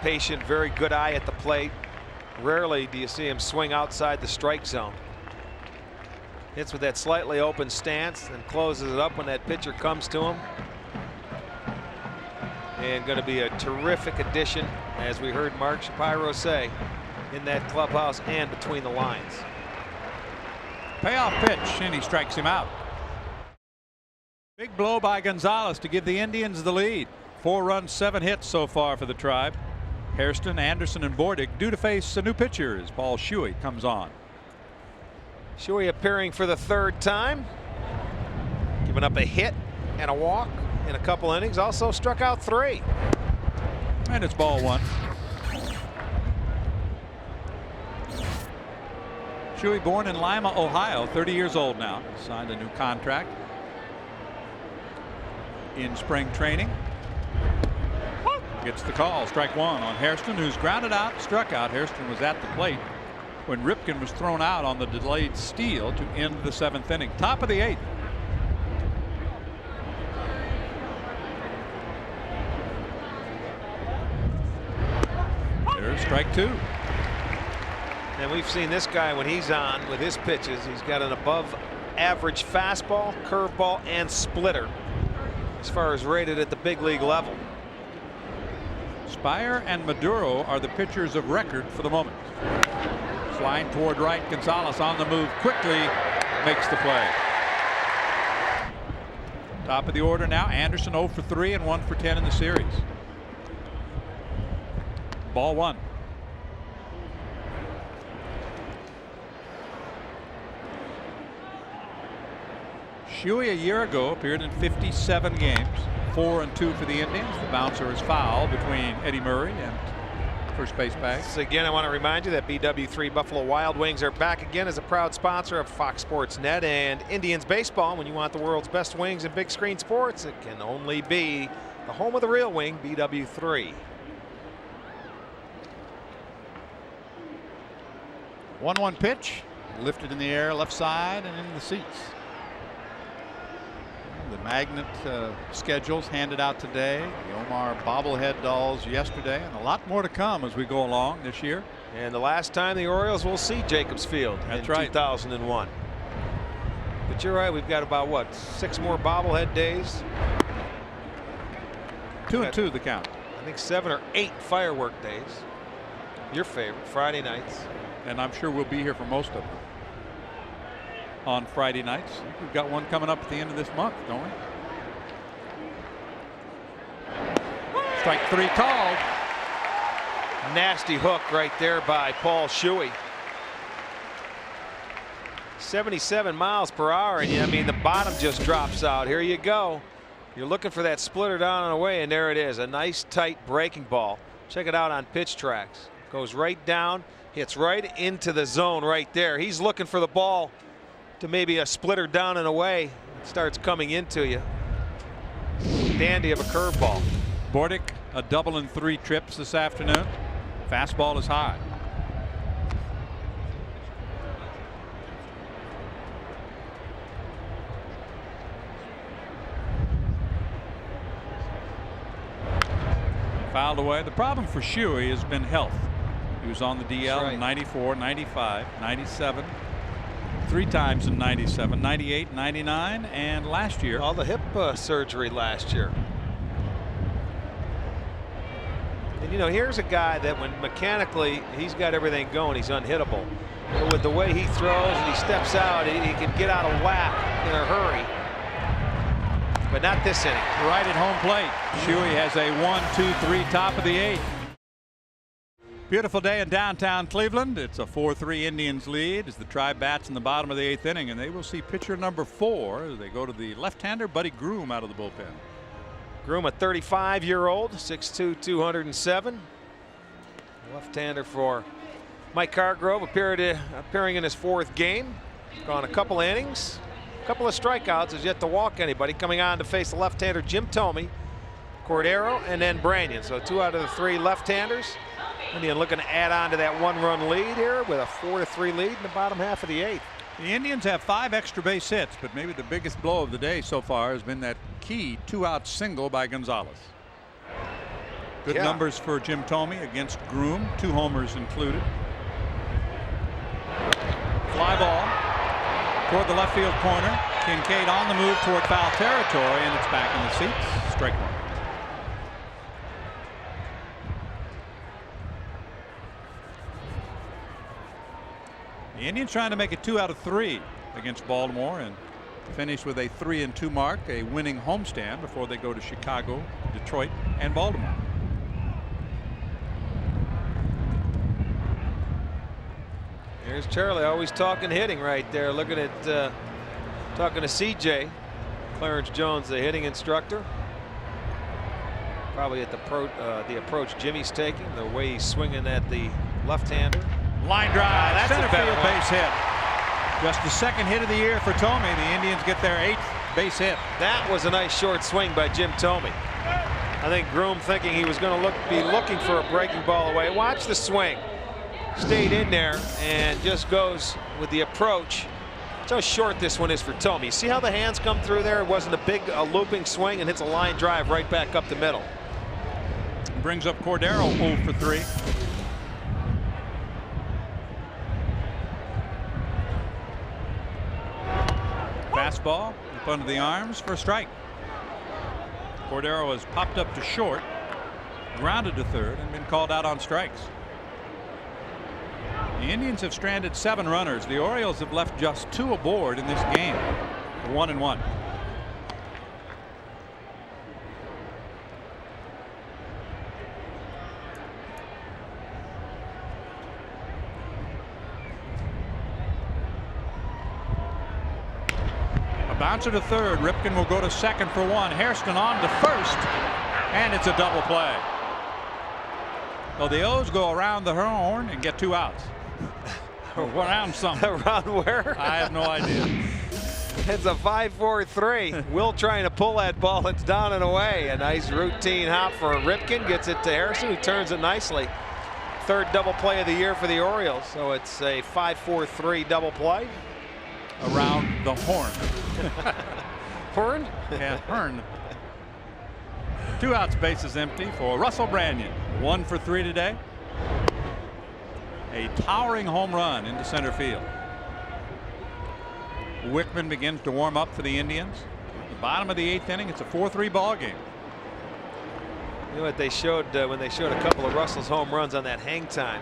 patient, very good eye at the plate. Rarely do you see him swing outside the strike zone. Hits with that slightly open stance and closes it up when that pitcher comes to him. And going to be a terrific addition, as we heard Mark Shapiro say, in that clubhouse and between the lines. Payoff pitch, and he strikes him out. Big blow by Gonzalez to give the Indians the lead. 4 runs, 7 hits so far for the Tribe. Hairston, Anderson, and Bordick due to face a new pitcher as Paul Shuey comes on. Shuey appearing for the 3rd time. Giving up a hit and a walk in a couple innings. Also struck out 3. And it's ball 1. Shuey, born in Lima, Ohio, 30 years old now. Signed a new contract in spring training. Gets the call. Strike 1 on Hairston, who's grounded out, struck out. Hairston was at the plate when Ripken was thrown out on the delayed steal to end the 7th inning. Top of the 8th. There's strike 2. And we've seen this guy when he's on with his pitches. He's got an above average fastball, curveball, and splitter as far as rated at the big league level. Spire and Maduro are the pitchers of record for the moment. Flying toward right, Gonzalez on the move quickly makes the play. Top of the order now. Anderson 0 for 3 and 1 for 10 in the series. Ball 1. Shuey a year ago appeared in 57 games. 4 and 2 for the Indians. The bouncer is foul between Eddie Murray and first base bag. So again, I want to remind you that BW3 Buffalo Wild Wings are back again as a proud sponsor of Fox Sports Net and Indians baseball. When you want the world's best wings and big screen sports, it can only be the home of the real wing, BW3. 1-1 pitch, lifted in the air, left side, and in the seats. The magnet schedules handed out today. The Omar bobblehead dolls yesterday, and a lot more to come as we go along this year. And the last time the Orioles will see Jacobs Field in 2001. But you're right, we've got about what, 6 more bobblehead days. 2-2 the count. I think 7 or 8 firework days. Your favorite, Friday nights. And I'm sure we'll be here for most of them on Friday nights. We've got one coming up at the end of this month, don't we? Strike 3 called. Nasty hook right there by Paul Shuey. 77 miles per hour, and I mean the bottom just drops out. Here you go. You're looking for that splitter down and away, and there it is. A nice tight breaking ball. Check it out on Pitch Tracks. Goes right down, hits right into the zone right there. He's looking for the ball to maybe a splitter down and away. It starts coming into you. Dandy of a curveball. Bordick a double in 3 trips this afternoon. Fastball is high. Fouled away. The problem for Shuey has been health. He was on the DL in 94, 95, 97, 3 times in 97, 98, 99, and last year. All the hip surgery last year. And you know, here's a guy that when mechanically he's got everything going, he's unhittable. But with the way he throws and he steps out, he can get out of whack in a hurry. But not this inning. Right at home plate. Shuey has a 1-2-3 top of the 8th. Beautiful day in downtown Cleveland. It's a 4-3 Indians lead as the Tribe bats in the bottom of the 8th inning, and they will see pitcher number 4 as they go to the left-hander Buddy Groom out of the bullpen. Groom, a 35-year-old, 6'2", 207. Left-hander for Mike Hargrove, appearing in his 4th game. Gone a couple innings. Couple of strikeouts, has yet to walk anybody. Coming on to face the left-hander Jim Thome, Cordero, and then Branyan. So 2 out of the 3 left-handers. Indian looking to add on to that 1-run lead here with a 4-3 lead in the bottom half of the 8th. The Indians have 5 extra base hits, but maybe the biggest blow of the day so far has been that key 2-out single by Gonzalez. Good numbers for Jim Thome against Groom, 2 homers included. Fly ball toward the left field corner. Kincaid on the move toward foul territory, and it's back in the seats. Strike 1. The Indians trying to make it 2 out of 3 against Baltimore and finish with a 3-2 mark, a winning homestand before they go to Chicago, Detroit, and Baltimore. Here's Charlie, always talking hitting right there. Looking at talking to CJ Clarence Jones, the hitting instructor. Probably at the approach Jimmy's taking, the way he's swinging at the left-hander. Line drive, that's center a better field one. base hit. Just the 2nd hit of the year for Thome. The Indians get their 8th base hit. That was a nice short swing by Jim Thome. I think Groom thinking he was going to be looking for a breaking ball away. Watch the swing. Stayed in there and just goes with the approach. That's how short this one is for Thome. You see how the hands come through there? It wasn't a big looping swing, and hits a line drive right back up the middle. Brings up Cordero 0 for 3. Fastball up under the arms for a strike. Cordero has popped up to short, grounded to 3rd, and been called out on strikes. The Indians have stranded 7 runners. The Orioles have left just 2 aboard in this game. 1-1. A bouncer to 3rd. Ripken will go to 2nd for 1. Hairston on to 1st, and it's a double play. So the O's go around the horn and get 2 outs. Around something. Around where? I have no idea. It's a 5-4-3. Will trying to pull that ball. It's down and away. A nice routine hop for Ripken. Gets it to Harrison, who turns it nicely. 3rd double play of the year for the Orioles. So it's a 5-4-3 double play. Around the horn. Horn? Yeah, horn. 2 outs, bases empty for Russell Branyan. 1 for 3 today. A towering home run into center field. Wickman begins to warm up for the Indians. At the bottom of the 8th inning, it's a 4-3 ball game. You know what they showed when they showed a couple of Russell's home runs on that hang time.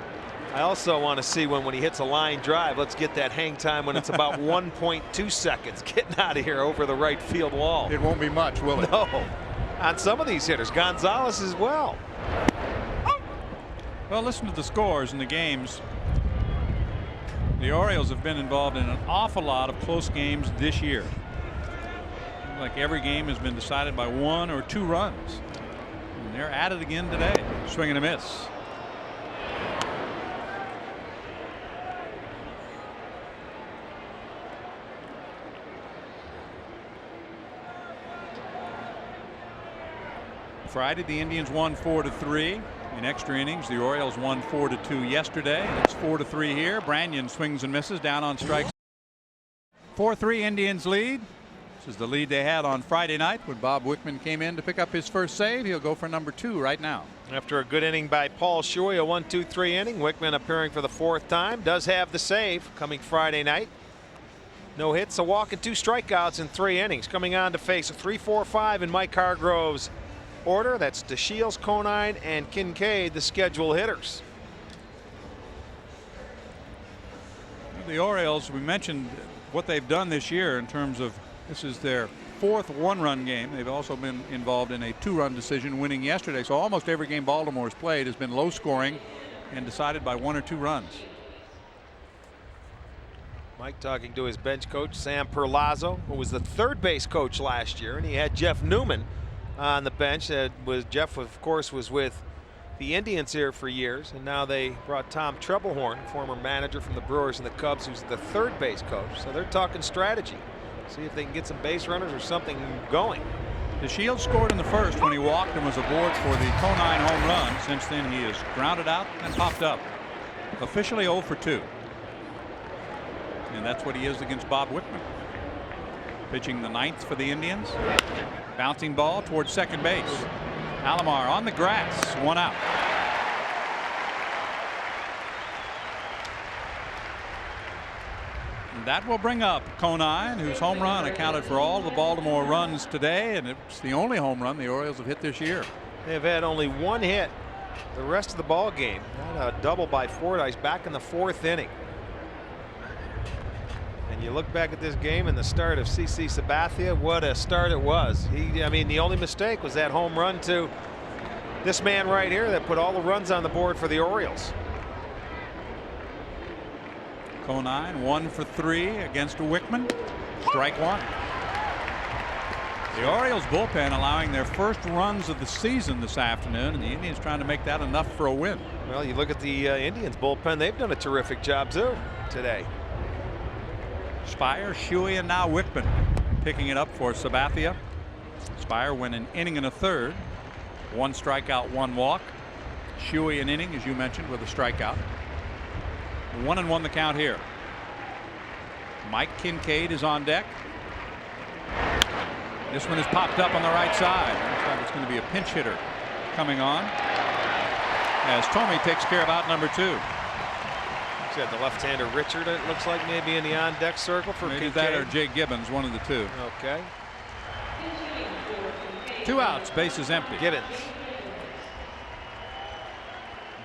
I also want to see when he hits a line drive. Let's get that hang time when it's about 1.2 seconds getting out of here over the right field wall. It won't be much, will it? No. On some of these hitters, Gonzalez as well. Well, listen to the scores in the games. The Orioles have been involved in an awful lot of close games this year. Like every game has been decided by 1 or 2 runs. And they're at it again today. Swing and a miss. Friday, the Indians won 4-3 in extra innings. The Orioles won 4-2 yesterday, and it's 4-3 here. Branyan swings and misses, down on strikes. 4-3 Indians lead. This is the lead they had on Friday night when Bob Wickman came in to pick up his first save. He'll go for number 2 right now. After a good inning by Paul Shuey, a 1-2-3 inning. Wickman appearing for the 4th time. Does have the save coming Friday night. No hits, a walk, and 2 strikeouts in 3 innings. Coming on to face a 3-4-5 in Mike Hargrove's order. That's DeShields, Conine, and Kincaid, the schedule hitters. The Orioles, we mentioned what they've done this year in terms of this is their 4th 1-run game. They've also been involved in a 2-run decision, winning yesterday. So almost every game Baltimore's played has been low scoring and decided by 1 or 2 runs. Mike talking to his bench coach Sam Perlazzo, who was the 3rd base coach last year, and he had Jeff Newman on the bench. Jeff, of course, was with the Indians here for years, and now they brought Tom Trebelhorn, former manager from the Brewers and the Cubs, who's the 3rd base coach. So they're talking strategy, see if they can get some base runners or something going. DeShields scored in the 1st when he walked and was aboard for the Conine home run. Since then he is grounded out and popped up. Officially 0 for 2. And that's what he is against Bob Wickman. Pitching the 9th for the Indians. Bouncing ball towards second base. Alomar on the grass, 1 out. And that will bring up Conine, whose home run accounted for all the Baltimore runs today, and it's the only home run the Orioles have hit this year. They've had only 1 hit the rest of the ball game. Not a double by Fordyce back in the 4th inning. And you look back at this game and the start of CC Sabathia, what a start it was. I mean, the only mistake was that home run to this man right here that put all the runs on the board for the Orioles. Conine 1 for 3 against Wickman. Strike 1. The Orioles bullpen allowing their first runs of the season this afternoon, and the Indians trying to make that enough for a win. Well, you look at the Indians bullpen, they've done a terrific job too today. Spire, Shuey, and now Wickman picking it up for Sabathia. Spire went an inning and a 1/3. 1 strikeout, 1 walk. Shuey an inning, as you mentioned, with a strikeout. 1-1 the count here. Mike Kincaid is on deck. This one is popped up on the right side. Looks like it's going to be a pinch hitter coming on as Tomey takes care of out number 2. The left-hander Richard, it looks like, maybe in the on-deck circle for maybe Kincaid. that or Jay Gibbons, one of the 2. Okay. 2 outs, bases empty. Gibbons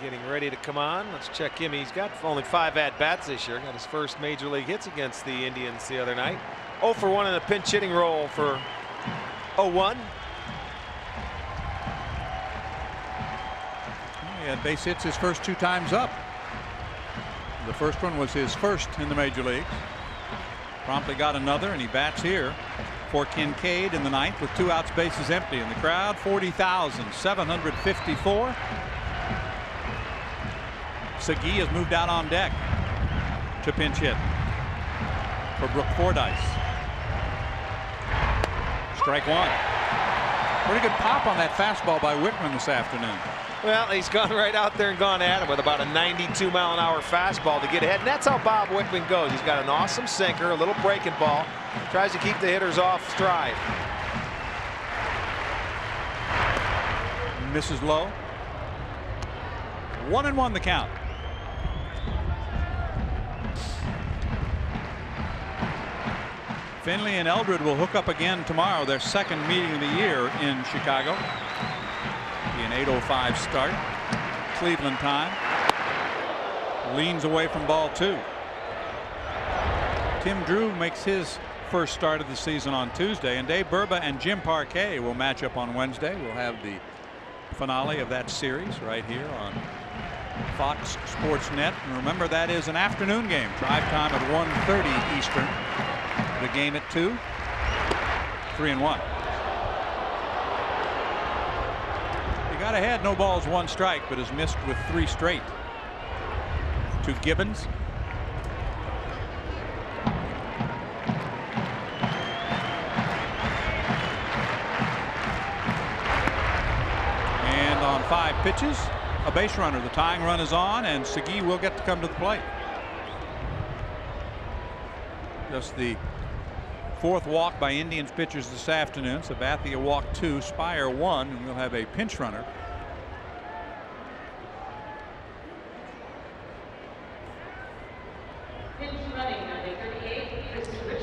getting ready to come on. Let's check him. He's got only 5 at-bats this year. Got his first major league hits against the Indians the other night. 0 for 1 in a pinch hitting role for 0-1. He had base hits his first 2 times up. The first one was his first in the major leagues. Promptly got another, and he bats here for Kincaid in the 9th with 2 outs, bases empty. In the crowd, 40,754. Segui has moved out on deck to pinch hit for Brooke Fordyce. Strike 1. Pretty good pop on that fastball by Wickman this afternoon. Well, he's gone right out there and gone at him with about a 92-mile-an-hour fastball to get ahead. And that's how Bob Wickman goes. He's got an awesome sinker, a little breaking ball. Tries to keep the hitters off stride. Misses low. 1-1 the count. Finley and Eldred will hook up again tomorrow, their 2nd meeting of the year in Chicago. The an 8:05 start. Cleveland time. Leans away from ball 2. Tim Drew makes his first start of the season on Tuesday, and Dave Burba and Jim Parquet will match up on Wednesday. We'll have the finale of that series right here on Fox Sports Net. And remember, that is an afternoon game. Drive time at 1:30 Eastern. The game at 2. 3-1. He got ahead, no balls, 1 strike, but has missed with 3 straight. To Gibbons. And on 5 pitches, a base runner. The tying run is on, and Segui will get to come to the plate. Just the 4th walk by Indians pitchers this afternoon. Sabathia walked 2, Spire 1, and we'll have a pinch runner.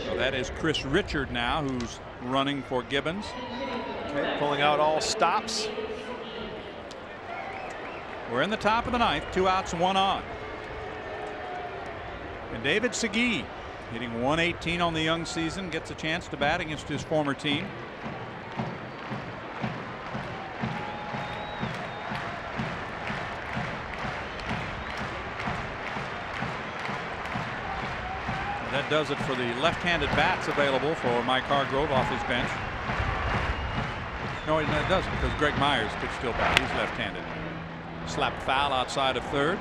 So that is Chris Richard now, who's running for Gibbons. Okay, pulling out all stops. We're in the top of the 9th, 2 outs and 1 on. And David Segui, hitting 118 on the young season, gets a chance to bat against his former team. That does it for the left-handed bats available for Mike Hargrove off his bench. No, it doesn't, because Greg Myers could still bat. He's left-handed. Slapped foul outside of third.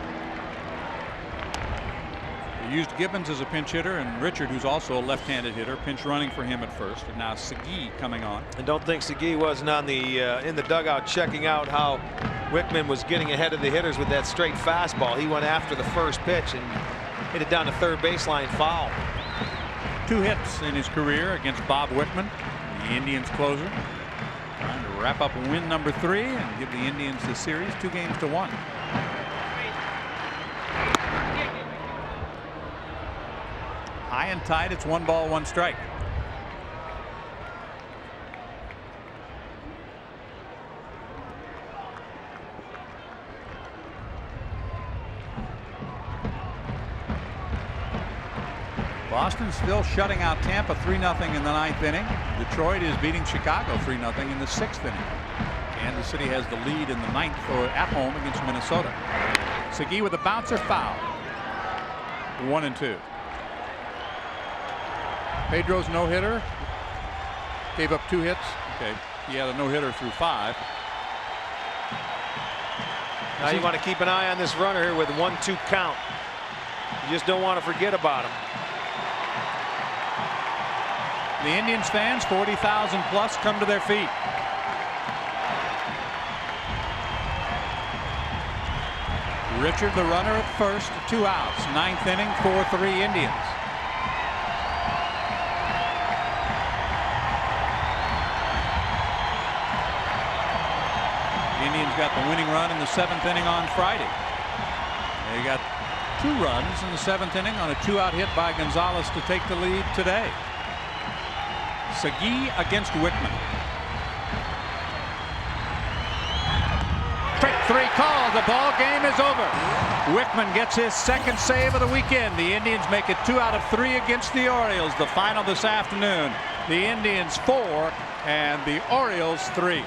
He used Gibbons as a pinch hitter, and Richard, who's also a left-handed hitter, pinch running for him at first. And now Segui coming on. And don't think Segui wasn't on the in the dugout checking out how Wickman was getting ahead of the hitters with that straight fastball. He went after the first pitch and hit it down the third baseline foul. 2 hits in his career against Bob Wickman, the Indians closer. Trying to wrap up win number 3 and give the Indians the series 2-1. High and tight. It's 1 ball, 1 strike. Boston still shutting out Tampa 3-0 in the 9th inning. Detroit is beating Chicago 3-0 in the 6th inning. Kansas City has the lead in the 9th or at home against Minnesota. Segui with a bouncer, foul. 1-2. Pedro's no-hitter gave up 2 hits. Okay, he had a no-hitter through 5. Now you want to keep an eye on this runner here with 1-2 count. You just don't want to forget about him. The Indians fans, 40,000 plus, come to their feet. Richard, the runner at first, 2 outs. 9th inning, 4-3 Indians. The Indians got the winning run in the 7th inning on Friday. They got 2 runs in the 7th inning on a 2-out hit by Gonzalez to take the lead today. Segui against Wickman. Strike 3 called. The ball game is over. Wickman gets his 2nd save of the weekend. The Indians make it 2 out of 3 against the Orioles. The final this afternoon. The Indians 4 and the Orioles 3.